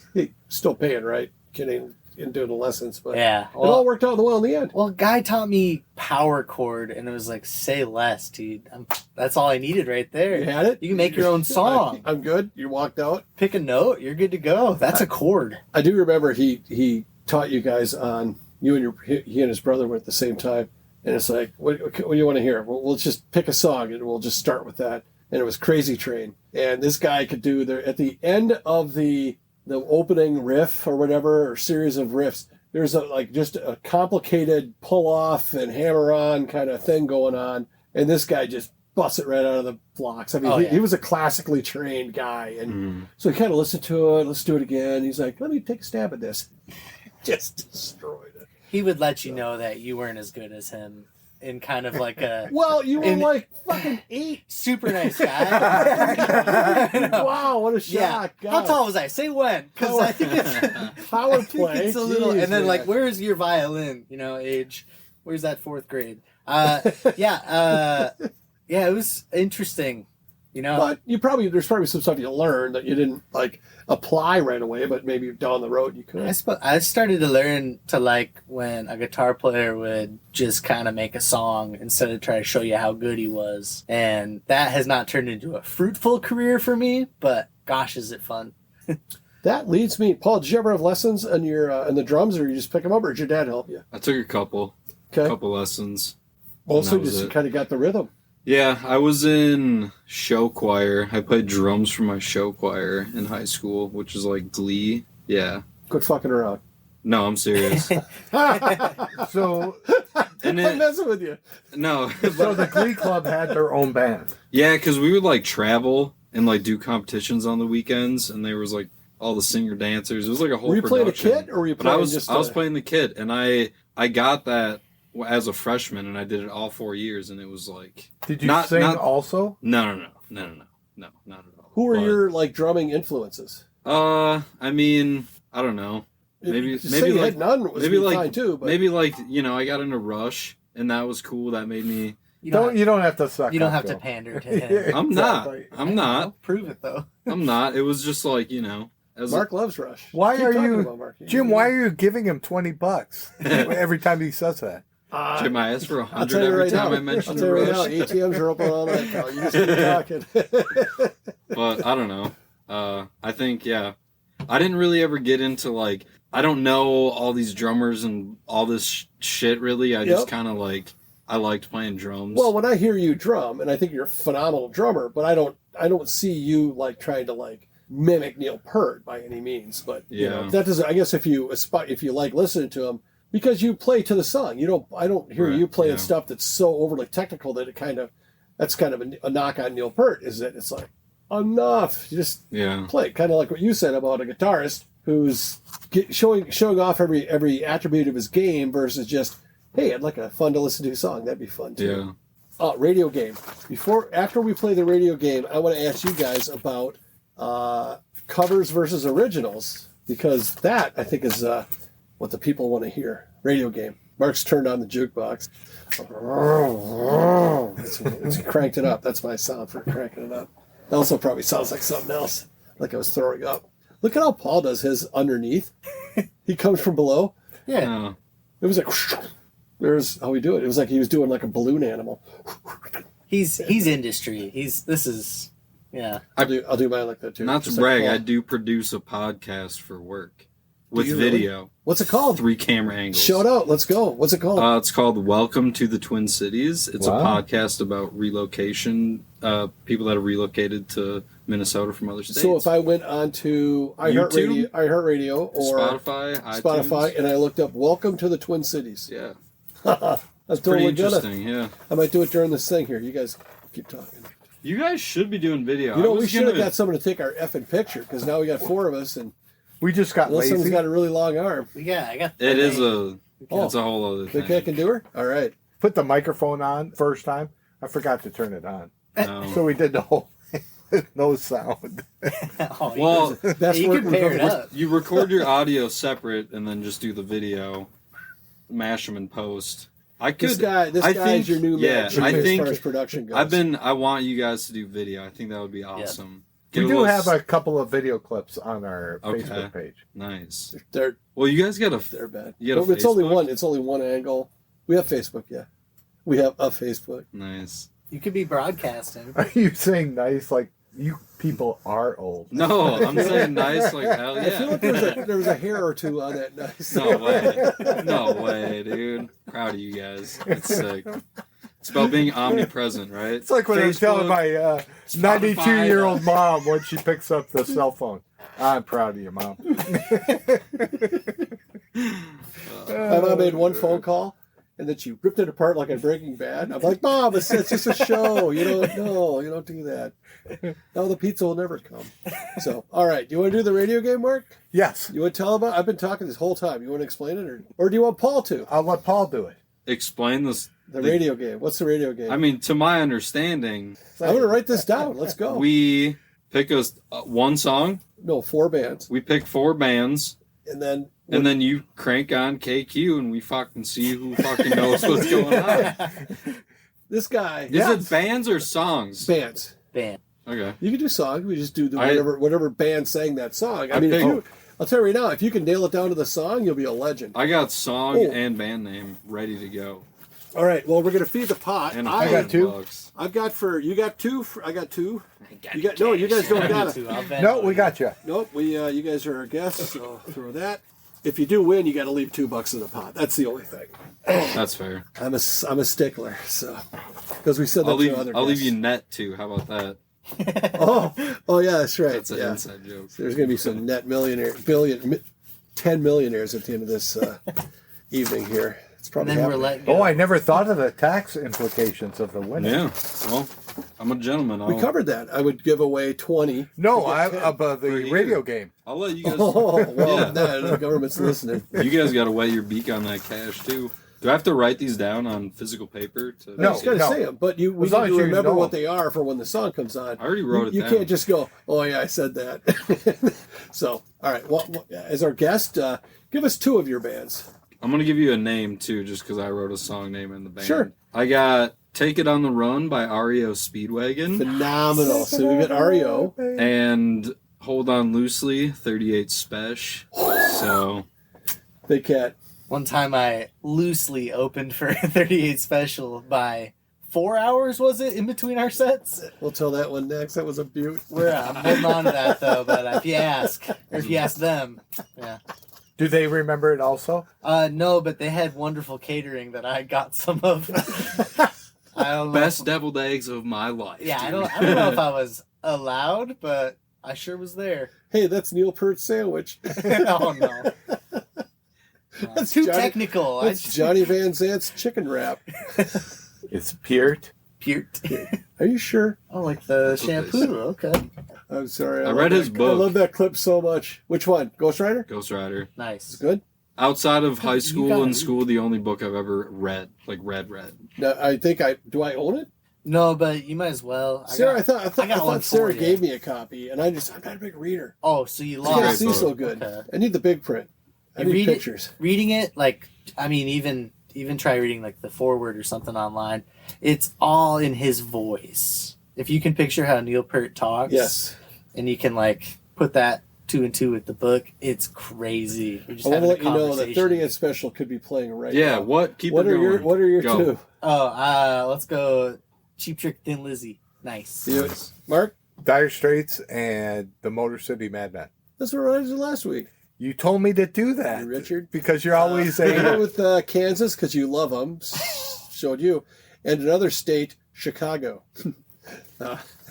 still paying, right? Kidding. in doing the lessons, but Yeah. it all worked out well in the end. Well, guy taught me power chord, and it was like, say less, dude. That's all I needed right there. You had it? You can make your own song. I'm good. You walked out. Pick a note, you're good to go. That's a chord. I do remember he taught you guys on, he and his brother were at the same time, and it's like, what do you want to hear? Well, we'll just pick a song, and we'll just start with that. And it was Crazy Train. And this guy could do, at the end of the opening riff or whatever, or series of riffs, there's just a complicated pull off and hammer on kind of thing going on. And this guy just busts it right out of the blocks. I mean, he was a classically trained guy. And so he kind of listened to it. Let's do it again. He's like, let me take a stab at this. Just destroyed it. He would let you know that you weren't as good as him in kind of like a... Well, you were like fucking 8. Super nice guy. Wow, what a shock. Yeah. How tall was I? Say when. Because I think it's... Power play. It's a little... Jeez, and then man. like, where's your violin? Age. Where's that 4th grade? Yeah, it was interesting. But there's probably some stuff you learned that you didn't like apply right away, but maybe down the road you could. I started to learn to like when a guitar player would just kind of make a song instead of try to show you how good he was. And that has not turned into a fruitful career for me, but gosh, is it fun. That leads me, Paul, did you ever have lessons on your in the drums, or you just pick them up, or did your dad help you? I took a couple lessons. Mostly just kind of got the rhythm. Yeah, I was in show choir. I played drums for my show choir in high school, which is like Glee. Yeah. Quit fucking around. No, I'm serious. So, I'm messing with you. No. so the Glee Club had their own band. Yeah, because we would like travel and like do competitions on the weekends, and there was like all the singer dancers. It was like a whole. Were you playing production. a kit, or were you playing I was playing the kit, and I got that as a freshman, and I did it all 4 years, and it was like. Did you sing also? No, not at all. Who were your like drumming influences? I mean, I don't know. Maybe you like had none was maybe like fine too. But maybe like I got into Rush, and that was cool. That made me. You don't have to suck. You don't up, have Joe. to pander to him. I'm not. I'll prove it though. I'm not. It was just like As Mark loves Rush. Why Keep are talking you, about Mark. Jim? Why are you giving him $20 every time he says that? Jim, I asked for I'll 100 tell you every right time now. I mentioned I'll tell you right Rush. now. ATMs are open all night, pal. You just keep talking. But I don't know. I think I didn't really ever get into like I don't know all these drummers and all this shit really. I just kind of like I liked playing drums. Well, when I hear you drum, and I think you're a phenomenal drummer, but I don't see you like trying to like mimic Neil Peart by any means. But you know, that doesn't. I guess if you like listening to him, because you play to the song. I don't hear you playing stuff that's so overly technical that that's kind of a knock on Neil Peart, is that it's like enough. You just play, kind of like what you said about a guitarist who's showing off every attribute of his game versus just, hey, I'd like a fun to listen to song. That'd be fun too. Radio game. After we play the radio game, I want to ask you guys about covers versus originals, because that I think is what the people want to hear. Radio game. Mark's turned on the jukebox. It's cranked it up. That's my sound for cranking it up. It also probably sounds like something else, like I was throwing up. Look at how Paul does his underneath. He comes from below. Yeah. It was like, there's how we do it. It was like he was doing like a balloon animal. He's industry. I'll do mine like that too. Not to brag, I do produce a podcast for work with video. Really? What's it called? 3 camera angles. Shout out. Let's go. What's it called? It's called Welcome to the Twin Cities. It's a podcast about relocation, people that have relocated to Minnesota from other states. So if I went on to iHeartRadio or Spotify, and I looked up Welcome to the Twin Cities. Yeah. That's pretty totally interesting, I might do it during this thing here. You guys keep talking. You guys should be doing video. You know, we should have got someone to take our effing picture, because now we got 4 of us, and we just got lazy. Someone's got a really long arm. Yeah, I got. It's a whole other thing. Think I can do her? All right. Put the microphone on first time. I forgot to turn it on. No. So we did the whole no sound. That's you can pair it up. You record your audio separate and then just do the video, mash them in post. This guy is your new man. I think as far as production goes. I want you guys to do video. I think that would be awesome. get We a do little have a couple of video clips on our Okay. Facebook page. Nice. They're Well, you guys got they're bad. You got a But it's only Facebook? one. It's only one angle. We have Facebook. Yeah, we have a Facebook. Nice. You could be broadcasting. Are you saying nice? Like, you people are old. No, I'm saying nice like hell I feel like yeah. there was a hair or two on that. Nice. No way. No way, dude. Proud of you guys. It's sick. It's about being omnipresent, right? It's like when I'm telling my Spotify, 92-year-old mom when she picks up the cell phone. I'm proud of you, Mom. My mom made one phone call, and then she ripped it apart like a Breaking Bad. I'm like, Mom, it's just a show. You don't do that. No, the pizza will never come. So, all right. Do you want to do the radio game, Mark? Yes. You want to tell about? I've been talking this whole time. You want to explain it, or do you want Paul to? I'll let Paul do it. Explain this. The radio game. What's the radio game? I mean, to my understanding, I'm going to write this down. Let's go. we pick one song. No, 4 bands, We pick 4 bands, and then and then you crank on KQ, and we fucking see who fucking knows what's going on. this guy. Is it bands or songs? Bands. Bam. Okay. You can do songs. We just do the I- whatever band sang that song. I I mean, picked- I'll tell you right now, if you can nail it down to the song, you'll be a legend. I got song Oh. and band name ready to go. All right. Well, we're gonna feed the pot. And I got 2. $100. I've got you got 2. I got 2. You got no. You guys don't got it. No, we got you. Nope. You guys are our guests, so throw that. If you do win, you got to leave $2 in the pot. That's the only thing. That's fair. I'm a stickler, so because we said that I'll to other. leave guests. you net too. How about that? Oh yeah, that's right. That's an yeah. inside joke. There's going to be some net 10 millionaires at the end of this evening here. It's And probably then we're happening. let go. Oh, I never thought of the tax implications of the winning. Yeah. Well, I'm a gentleman. We covered that. I would give away 20. No, to get 10. about the For you. radio game. I'll let you guys. Oh, well, Yeah. no, the government's listening. You guys got to wet your beak on that cash too. Do I have to write these down on physical paper? To No, you just got to no. say them, but we As need long as to you remember know what them. they are for when the song comes on. I already wrote it You down. can't just go, oh yeah, I said that. So, all right. Well, as our guest, give us 2 of your bands. I'm gonna give you a name too, just because I wrote a song name in the band. Sure. I got "Take It on the Run" by REO Speedwagon, Phenomenal. So we got REO. and "Hold On Loosely" 38 Special. So Big Cat. One time I loosely opened for 38 Special by 4 hours, was it, in between our sets? We'll tell that one next. That was a beaut. I'm holding on to that, though, but if you ask, or if you ask them, yeah. Do they remember it also? No, but they had wonderful catering that I got some of. I don't know. best deviled eggs of my life. Yeah, I dude. don't know if I was allowed, but I sure was there. Hey, that's Neil Peart's sandwich. Oh, no. That's Too Johnny- technical. That's Johnny Van Zant's chicken wrap. It's Peart. Peart. Are you sure? Oh, like the That's what they shampoo. Okay. I'm sorry. I love read his that- book. I love that clip so much. Which one? Ghost Rider? Ghost Rider. It's Nice. good. Outside of high You school gotta and read. school, the only book I've ever read, like read. No, I think do I own it? No, but you might as well. Sarah, I got thought one Sarah for you. gave me a copy, and I'm not a big reader. Oh, so you I can't lost. see book. so good. Okay. I need the big print. I You need read it- pictures. Reading it, like, I mean, even try reading like the foreword or something online. It's all in his voice. If you can picture how Neil Peart talks, Yes. and you can like put that 2 and 2 with the book, it's crazy. We're just I want to having let a you know that conversation. 30th special could be playing right Yeah, now. what? Keep What it are going. your Go. 2? Oh, let's go. Cheap Trick, Thin Lizzy. Nice. You, Mark? Dire Straits and the Motor City Madmen. That's what I did last week. You told me to do that, Richard? because you're always I went a. with Kansas because you love them. Showed you. And another state, Chicago.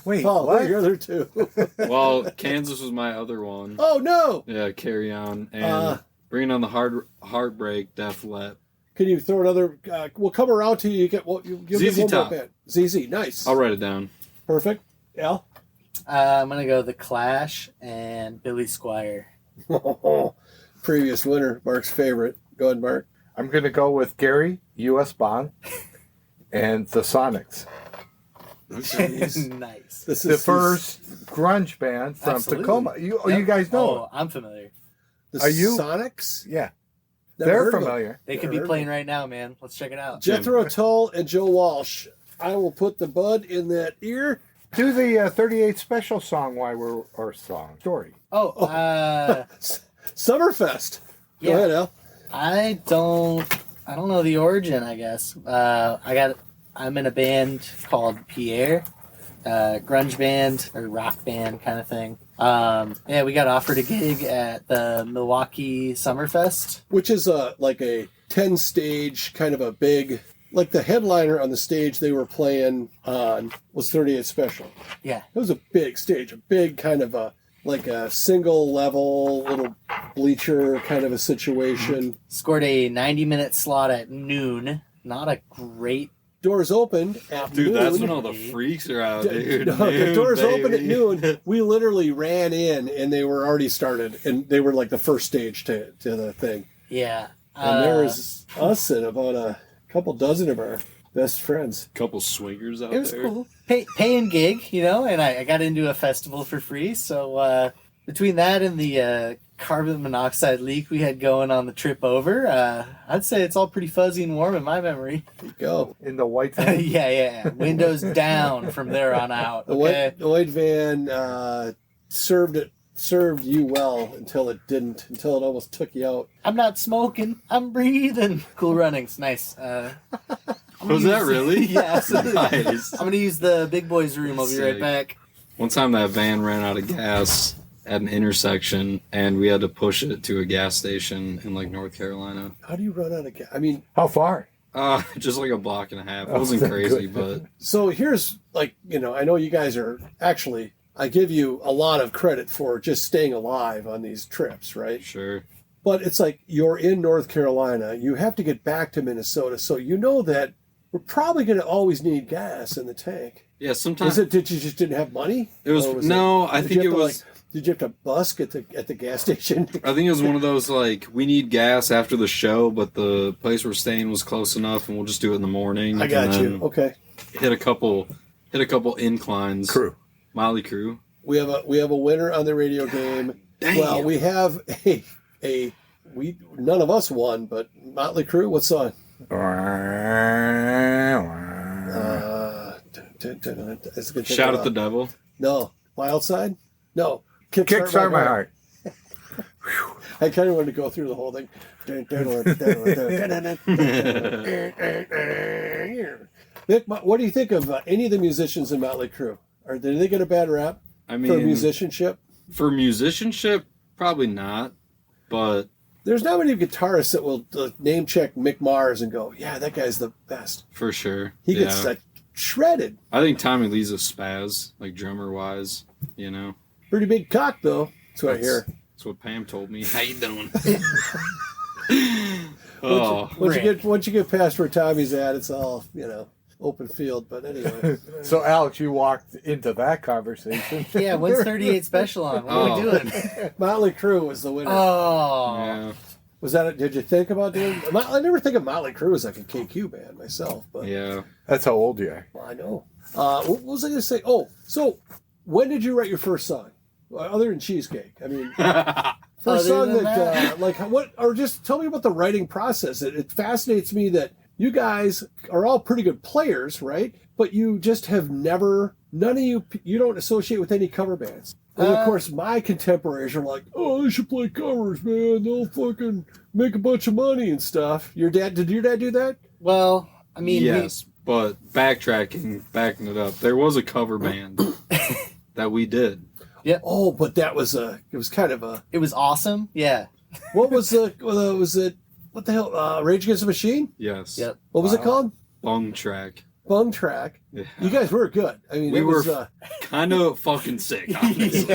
Wait, Paul, what are what? your other 2? Well, Kansas was my other one. Oh, no! Yeah, Carry On and Bringing on the Heartbreak, Def Lep. Can you throw another? We'll come around to you. You get what? You give me ZZ one more Top. band. ZZ, nice. I'll write it down. Perfect. Al? I'm gonna go The Clash and Billy Squire. Previous winner, Mark's favorite. Go ahead, Mark. I'm going to go with Gary, U.S. Bond, and the Sonics. Jeez. Nice. This The is first grunge band from Absolutely. Tacoma. You Yep. guys know Oh, I'm familiar. the Are you- Sonics? it. Yeah, Never they're heard of them. familiar. They could Never be heard playing of right now, man. Let's check it out. Jethro Tull and Joe Walsh. I will put the bud in that ear. Do the 38 special song or story. Oh, Summerfest. Go Yeah. ahead, Al. I don't know the origin, I guess. I'm in a band called Pierre, grunge band or rock band kind of thing. We got offered a gig at the Milwaukee Summerfest. Which is like a 10 stage kind of a big, like the headliner on the stage they were playing on was 38 Special. Yeah. It was a big stage, a big kind of like a single level little bleacher kind of a situation. Scored a 90-minute slot at noon. Not a great. Doors opened at Dude, noon. that's when all the freaks are out, dude. No, the Noon, doors opened at baby. noon. We literally ran in and they were already started, and they were like the first stage to the thing. Yeah. And there was us and about a couple dozen of our best friends. Couple swingers out It was there. cool. Paying gig, and I got into a festival for free. So between that and the carbon monoxide leak we had going on the trip over, I'd say it's all pretty fuzzy and warm in my memory. There you go. In the white van. yeah. Windows down from there on out. The Okay. white van served you well until it didn't, until it almost took you out. I'm not smoking. I'm breathing. Cool runnings. Nice. Was that really? Yeah, absolutely. Nice. I'm gonna use the big boys room. I'll be right Sick. back. One time that van ran out of gas at an intersection, and we had to push it to a gas station in like North Carolina. How do you run out of gas? I mean, How far? Just like a block and a half. It Oh, wasn't thank crazy, goodness. but so here's like, I know you guys are actually, I give you a lot of credit for just staying alive on these trips, right? sure. But it's like you're in North Carolina, you have to get back to Minnesota, so you know that we're probably going to always need gas in the tank. Yeah, sometimes Is it? Did you just didn't have money? it was Or no. I did think you it have to, was. did you have to busk at the gas station? I think it was one of those like we need gas after the show, but the place we're staying was close enough, and we'll just do it in the morning. I got and you. then Okay. Hit a couple inclines. Crew. Motley Crew. We have a winner on the radio game. Damn. Well, we have none of us won, but Motley Crue. What song? It's a good thing Shout about- at the devil. No, Wild Side. No, Kickstart my heart. I kind of wanted to go through the whole thing. Nick, what do you think of any of the musicians in Motley Crue? Or did they get a bad rap I for mean, musicianship? for musicianship, probably not. But There's not many guitarists that will name check Mick Mars and go, "Yeah, that guy's the best." for sure, He gets shredded. I think Tommy Lee's a spaz, like drummer wise. Pretty big cock though. That's what I hear. That's what Pam told me. How you doing? Oh, Once you get past where Tommy's at, it's all open field. But anyway, So, Alex, you walked into that conversation. Yeah, when's 38 special on? What are we doing? Motley Crue was the winner. Oh. yeah, Was that? Did you think about doing? I never think of Motley Crue as like a KQ band myself, but yeah. That's how old you are. well, I know. What was I going to say? Oh, so when did you write your first song, other than Cheesecake? I mean, first Other song than that like what? Or just tell me about the writing process. It fascinates me that you guys are all pretty good players, right? But you just have never. None of you don't associate with any cover bands. And of course, my contemporaries are like, "Oh, they should play covers, man. They'll fucking make a bunch of money and stuff." Did your dad do that? Well, I mean, Yes, but backing it up, there was a cover band that we did. Oh, but it was kind of a. it was awesome. Yeah. What was was it? What the hell? Rage Against the Machine? Yes. Yep. What was it called? Bung track. Bung Track. Yeah. You guys were good. I mean, We it was. were kind of fucking sick. Honestly.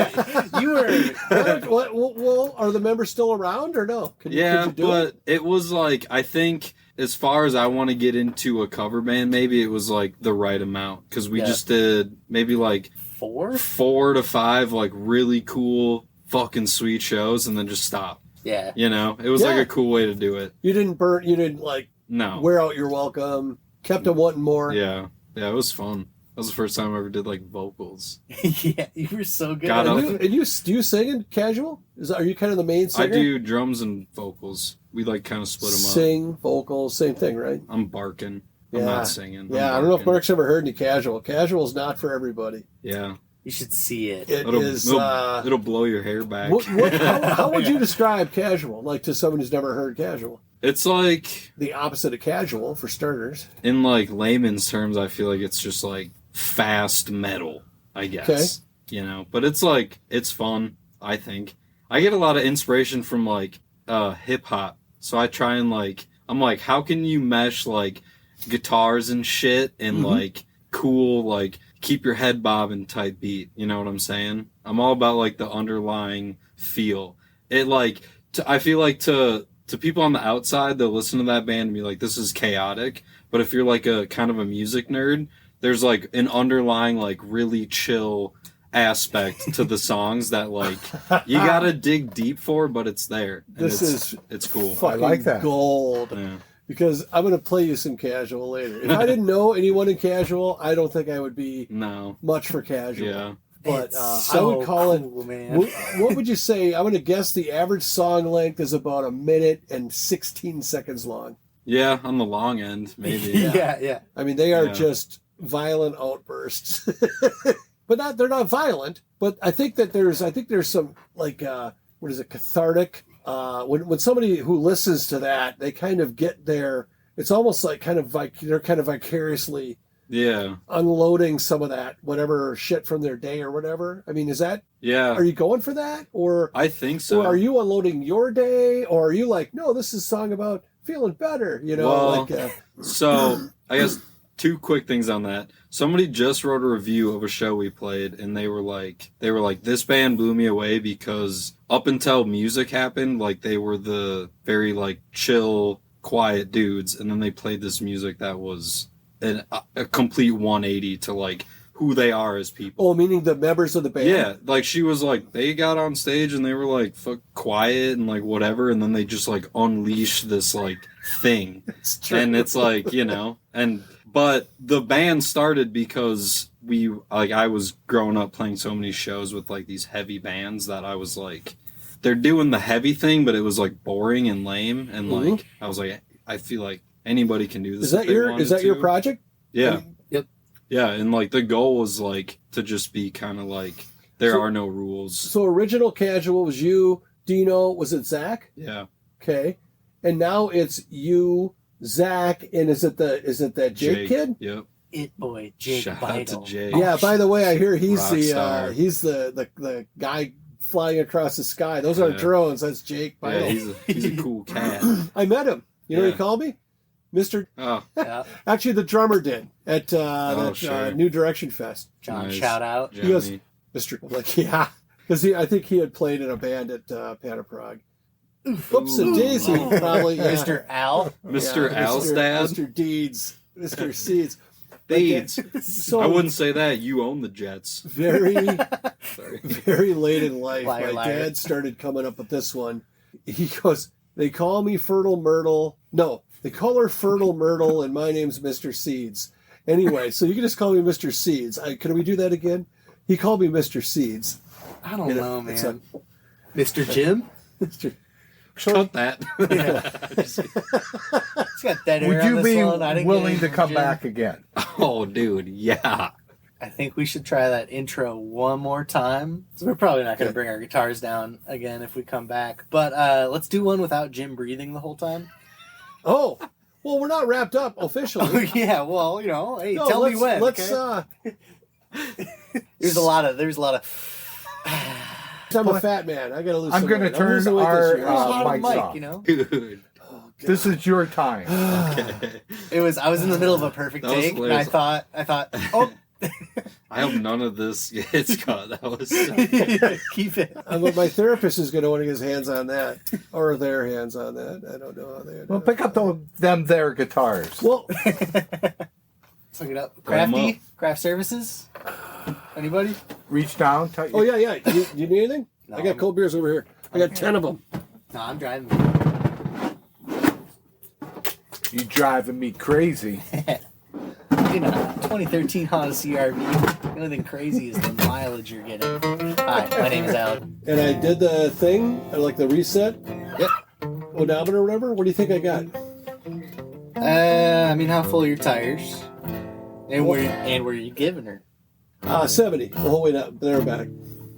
You were. Well, are the members still around or no? Could Yeah, you do but it was like, I think as far as I want to get into a cover band, maybe it was like the right amount because we Yeah. just did maybe like 4? 4 to 5 like really cool fucking sweet shows and then just stop. Yeah. It was like Yeah. a cool way to do it. You didn't burn. You didn't like No. wear out your welcome. Kept them wanting more. Yeah, it was fun. That was the first time I ever did like vocals. Yeah, you were so good. Got up. And you do you sing in casual? Are you kind of the main singer? I do drums and vocals. We like kind of split them up. Sing, vocals, same thing, right? I'm barking. I'm Yeah. not singing. I'm Yeah, I don't know if barking. Mark's ever heard any Casual. Casual is not for everybody. Yeah. You should see it. It'll blow your hair back. How would you describe Casual, like to someone who's never heard Casual? It's like, The opposite of casual, for starters. in like layman's terms, I feel like it's just like fast metal, I guess. Okay. You know, but it's like, it's fun, I think. I get a lot of inspiration from like hip hop. So I try and like, I'm like, how can you mesh like guitars and shit and like cool, like keep your head bobbing type beat? You know what I'm saying? I'm all about like the underlying feel. It like, I feel like to people on the outside, they'll listen to that band and be like, this is chaotic. But if you're like a kind of a music nerd, there's like an underlying like really chill aspect to the songs that like you gotta dig deep for, but it's there. And it's cool. Fucking like that. gold. Yeah. Because I'm going to play you some Casual later. If I didn't know anyone in Casual, I don't think I would be No. much for Casual. Yeah. But It's I would so call cool, it. man. What would you say? I'm going to guess the average song length is about 1 minute and 16 seconds long. Yeah, on the long end, maybe. yeah. I mean, they are Yeah. just violent outbursts. But they're not violent. But I think there's some like what is it, cathartic. When somebody who listens to that, they kind of get their. It's almost like they're kind of vicariously Yeah. unloading some of that whatever shit from their day or whatever. I mean, is that? Yeah. Are you going for that, or I think so. or are you unloading your day, or are you like, no, this is a song about feeling better? You know, Well, like. So, I guess 2 quick things on that. Somebody just wrote a review of a show we played, and they were like, this band blew me away because up until music happened, like they were the very like chill, quiet dudes, and then they played this music that was a complete 180 to like who they are as people. Oh, meaning the members of the band? Yeah, like she was like, they got on stage and they were like quiet and like whatever, and then they just like unleashed this like thing. It's true. And it's like, you know, but the band started because I was growing up playing so many shows with like these heavy bands that I was like, they're doing the heavy thing, but it was like boring and lame, and like I was like, I feel like anybody can do this. Is that your project? Yeah. Yep. Yeah, and like the goal was like to just be kind of like there are no rules. So original Casual was you, Dino. Was it Zach? Yeah. Okay, and now it's you, Zach, and is it that Jake kid? Yep. It boy, Jake Shout out to Beidel. Jake. Yeah. By the way, I hear he's Rockstar. the guy flying across the sky. Those aren't Yeah. drones. That's Jake Yeah, Beidel. he's a cool cat. I met him. You know what Yeah. he called me? Mr. Oh, Yeah. Actually, the drummer did at that sure. New Direction Fest. John, Nice. shout out. Johnny. goes- Mr. I'm like, yeah, because I think he had played in a band at Pan Prague. Oops, a daisy, probably. Yeah. Mr. Al. Mr. Yeah, Al's dad. Mr. Deeds, Mr. Seeds. Deeds. So I wouldn't say that. You own the Jets. very, Sorry. very late in life, Liar, my liar. dad started coming up with this one. He goes, they call me Fertile Myrtle. No, they call her Fertile Myrtle, and my name's Mr. Seeds. Anyway, so you can just call me Mr. Seeds. Can we do that again? He called me Mr. Seeds. I don't know, it's man. Mr. Jim? Mr. Cut that. He's got that hair Would on you this be one. I didn't willing get to it from come Jim. back again? Oh, dude. Yeah. I think we should try that intro one more time. So we're probably not going to bring our guitars down again if we come back. But let's do one without Jim breathing the whole time. Oh, well, we're not wrapped up Oh, officially. yeah. Well, you know, hey, No, tell me when. Let's. Okay? There's a lot of. I'm a fat man. I gotta lose. I'm some gonna weight. turn losing weight our, this year. There's a lot of mics mic, off. you know. Dude. Oh, God. This is your time. Okay. I was in the middle of a perfect That was take, and I hilarious. thought, oh, I hope none of this gets cut. That was so... keep it. But my therapist is going to want to get his hands on that, or their hands on that. I don't know how they. Well, pick up their guitars. Well, Let's look it up. Crafty Craft Services. Anybody? Reach down. Touch oh yeah. You need anything? No, I got cold beers over here. I got 10 of them. No, I'm driving. You driving me crazy. In a 2013 Honda CR-V. The only thing crazy is the mileage you're getting. Hi, my name is Alan. And I did the thing, like the reset Yep. odometer or whatever. What do you think I got? I mean, how full are your tires? And were you giving her? 70. The whole way down, there and back.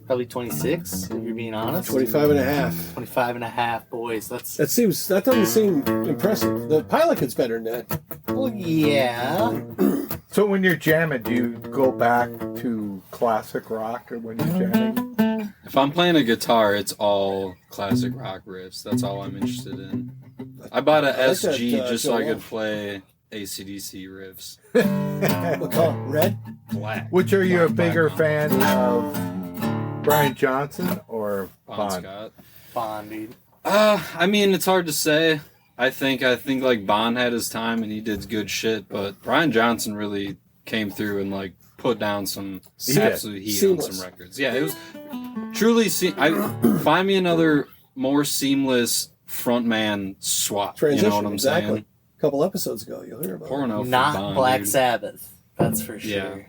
Probably 26, if you're being honest. 25 and a half. 25 and a half, boys. That doesn't seem impressive. The pilot gets better than that. Well, yeah. So when you're jamming, do you go back to classic rock or when you're jamming? If I'm playing a guitar, it's all classic rock riffs. That's all I'm interested in. I bought a SG just so I could play AC/DC riffs. What color? Red? Black. Which are you a Black bigger Black fan of, Brian Johnson or Bon Bond? Scott. Bond, dude. I mean, it's hard to say. I think like Bond had his time and he did good shit, but Brian Johnson really came through and like put down some absolute heat on some records. Yeah, it was truly. Find me another more seamless frontman swap. Transition, You know what I'm exactly. saying? A couple episodes ago, you'll hear about it. Porno for Not Bond, Black dude. Sabbath. That's for sure.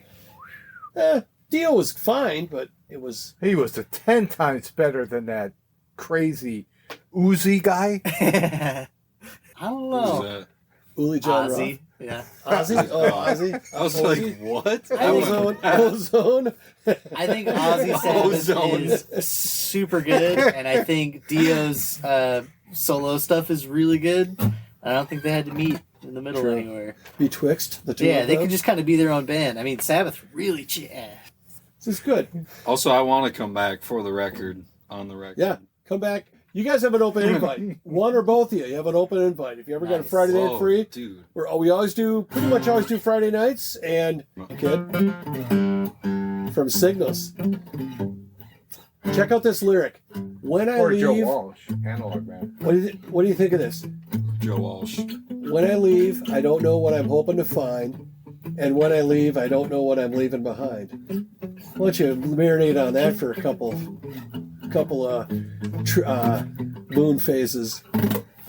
Dio was fine, but it was... He was 10 times better than that crazy Uzi guy. I don't Who's know. that? Uli John Roth. Ozzy. Yeah. Ozzy? Oh, Ozzy? I was Ozzy? like, what? Ozone. I think Ozzy Sabbath Ozone. is super good, and I think Dio's solo stuff is really good. I don't think they had to meet in the middle True. anywhere. Betwixt the two Yeah, of they them. could just kind of be their own band. I mean, Sabbath really... This is good. Also, I want to come back for the record, on the record. Yeah, come back. You guys have an open invite. One or both of you have an open invite. If you ever got a Nice. Friday night Whoa, free, dude. we always do Friday nights. And kid from Signals, check out this lyric. When I Or leave, Joe Walsh, Analog Man. what do you think of this? Joe Walsh. When I leave, I don't know what I'm hoping to find, and when I leave, I don't know what I'm leaving behind. Why don't you marinate on that for a couple moon phases?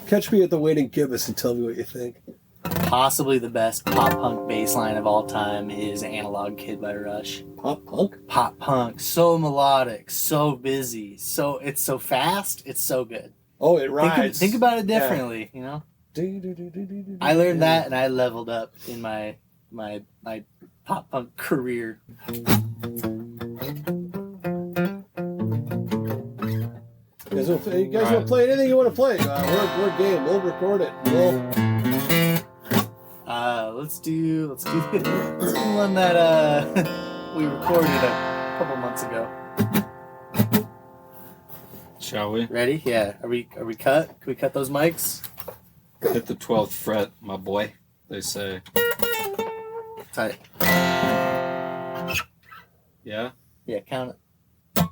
Catch me at the Waiting Gibbous and tell me what you think. Possibly the best pop punk bass line of all time is Analog Kid by Rush. Pop punk? Pop punk, so melodic, so busy, it's so fast, it's so good. Oh, it rides. Think about it differently, you know? I learned that and I leveled up in my pop punk career. You guys want to play anything you want to play? We're game. We'll record it. Let's do one that we recorded a couple months ago. Shall we? Ready? Yeah. Are we cut? Can we cut those mics? Hit the 12th fret, my boy, they say. Tight. Yeah? Yeah, count it.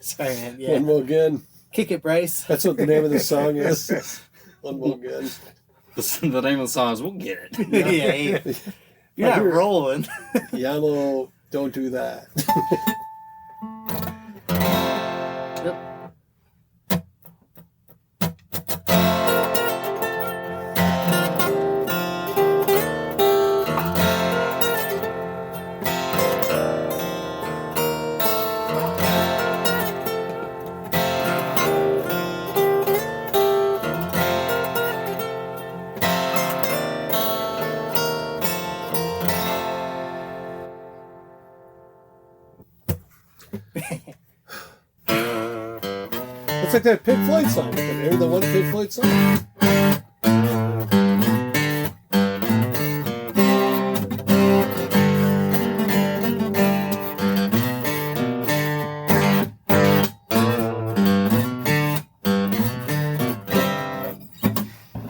Sorry, man. Yeah. One more again. Kick it, Bryce. That's what the name of the song is. One more again. The name of the song is We'll Get It. Yeah. Hey, you're not rolling. Yamo, don't do that. It's like that Pink Floyd song. Remember the one Pink Floyd song?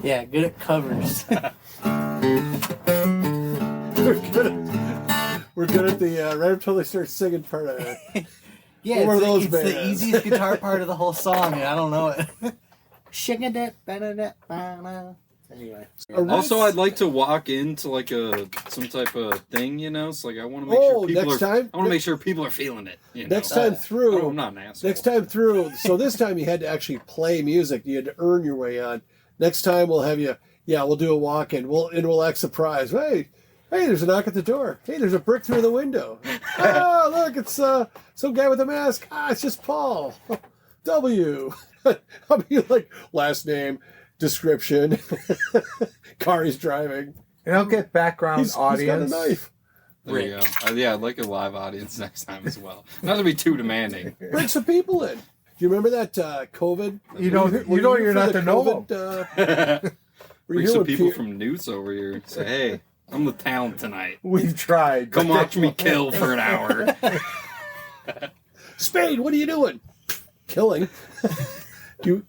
Yeah, good at covers. We're good at the right until they start singing part of it. Yeah, What were those it's the bands? easiest guitar part of the whole song, and I don't know it. Anyway. Also, I'd like to walk into like some type of thing, you know. It's like I want to make Oh, sure people next are. time? I want to make sure people are feeling it. You know? Next time through, I'm not an asshole. next time through. So this time you had to actually play music. You had to earn your way on. Next time we'll have you. Yeah, we'll do a walk-in. We'll act surprised. Hey, there's a knock at the door. Hey, there's a brick through the window. Oh, look, it's some guy with a mask. It's just Paul. W. I'll be like last name description. Car he's driving. And I'll get background He's got a audience. knife. There you go. Yeah, I'd like a live audience next time as well. Not to be too demanding. Bring some people in. Do you remember that COVID? You know, you're not the know. Bring some people from Newt's over here. Say, hey, I'm the talent tonight. We've tried. Come watch me kill for an hour. Spade, what are you doing? Killing. You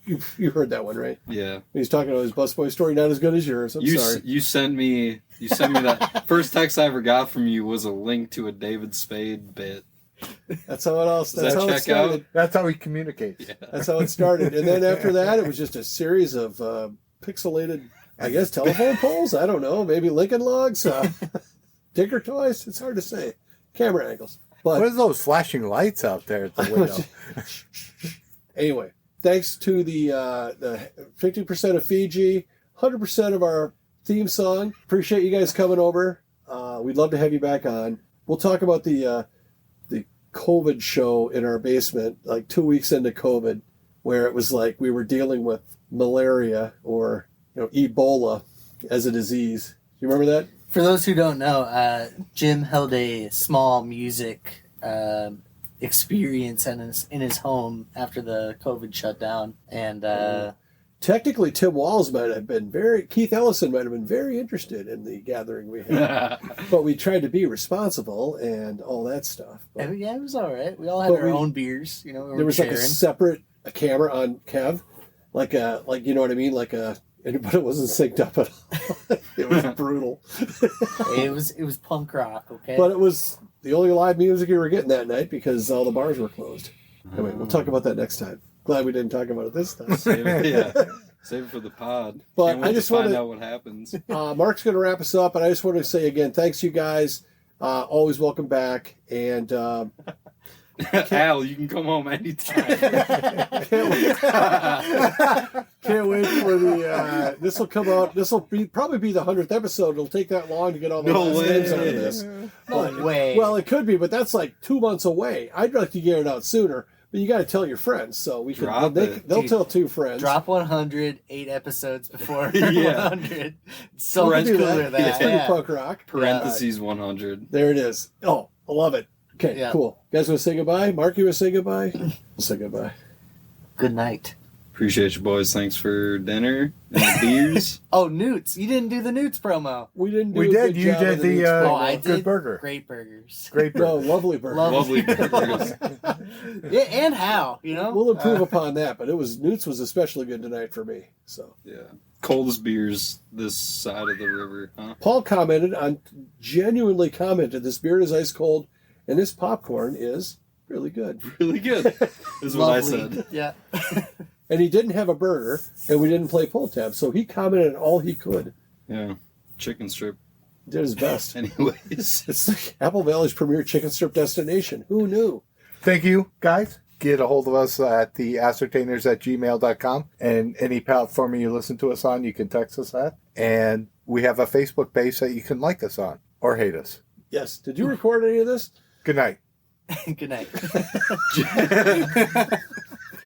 heard that one, right? Yeah. He's talking about his busboy story, not as good as yours. I'm sorry. You sent me that first text I ever got from you was a link to a David Spade bit. That's how it all Does that that's how it check started. out? That's how we communicate. Yeah. That's how it started. And then after that, it was just a series of pixelated, I guess, telephone poles. I don't know. Maybe Lincoln logs. Tinker toys. It's hard to say. Camera angles. But What are those flashing lights out there at the window? anyway, thanks to the 50% of Feegee, 100% of our theme song. Appreciate you guys coming over. We'd love to have you back on. We'll talk about the COVID show in our basement, like 2 weeks into COVID, where it was like we were dealing with malaria or Ebola as a disease. You remember that? For those who don't know, Jim held a small music experience in his home after the COVID shutdown, and Technically, Tim Walls might have been Keith Ellison might have been very interested in the gathering we had, but we tried to be responsible and all that stuff. But yeah, it was all right. We all had our own beers, we were there was sharing. like a separate camera on Kev, like you know what I mean, but it wasn't synced up at all. It was brutal. It was punk rock, okay? But it was the only live music you were getting that night because all the bars were closed. Anyway, we'll talk about that next time. Glad we didn't talk about it this time. Save it for the pod. But Can't wait I just to find wanna- out what happens. Mark's going to wrap us up, and I just want to say again, thanks you guys. Always welcome back. And Al, you can come home anytime. can't wait for the. This will come out. This will probably be the 100th episode. It'll take that long to get all the No last names out of way. this. No way. Well, it could be, but that's like 2 months away. I'd like to get it out sooner, but you got to tell your friends so we can. Drop it. They'll Dude, tell 2 friends. Drop 100, 8 episodes before Yeah. 100. So We much can do cooler that. than It's that. pretty Yeah. punk rock. Parentheses 100. There it is. Oh, I love it. Okay, Yeah. cool. You guys want to say goodbye? Mark, you want to say goodbye? We'll say goodbye. Good night. Appreciate you, boys. Thanks for dinner and the beers. Oh, Newts. You didn't do the Newts promo. We didn't do We a did. good You job did of the Newt's promo. I good did. burger. Great burgers. Great No, burger. lovely burger. Lovely burgers. Yeah, and how, We'll improve upon that, but Newt's was especially good tonight for me. So Yeah. Coldest beers this side of the river, huh? Paul genuinely commented, this beer is ice cold and this popcorn is really good. Really good, is what I said. Yeah. And he didn't have a burger and we didn't play pull tab, so he commented all he could. Yeah. Chicken strip. Did his best. Anyways. It's like Apple Valley's premier chicken strip destination. Who knew? Thank you, guys. Get a hold of us at the ascertainers@gmail.com. And any platform you listen to us on, you can text us at. And we have a Facebook page that you can like us on or hate us. Yes. Did you record any of this? Good night. Good night.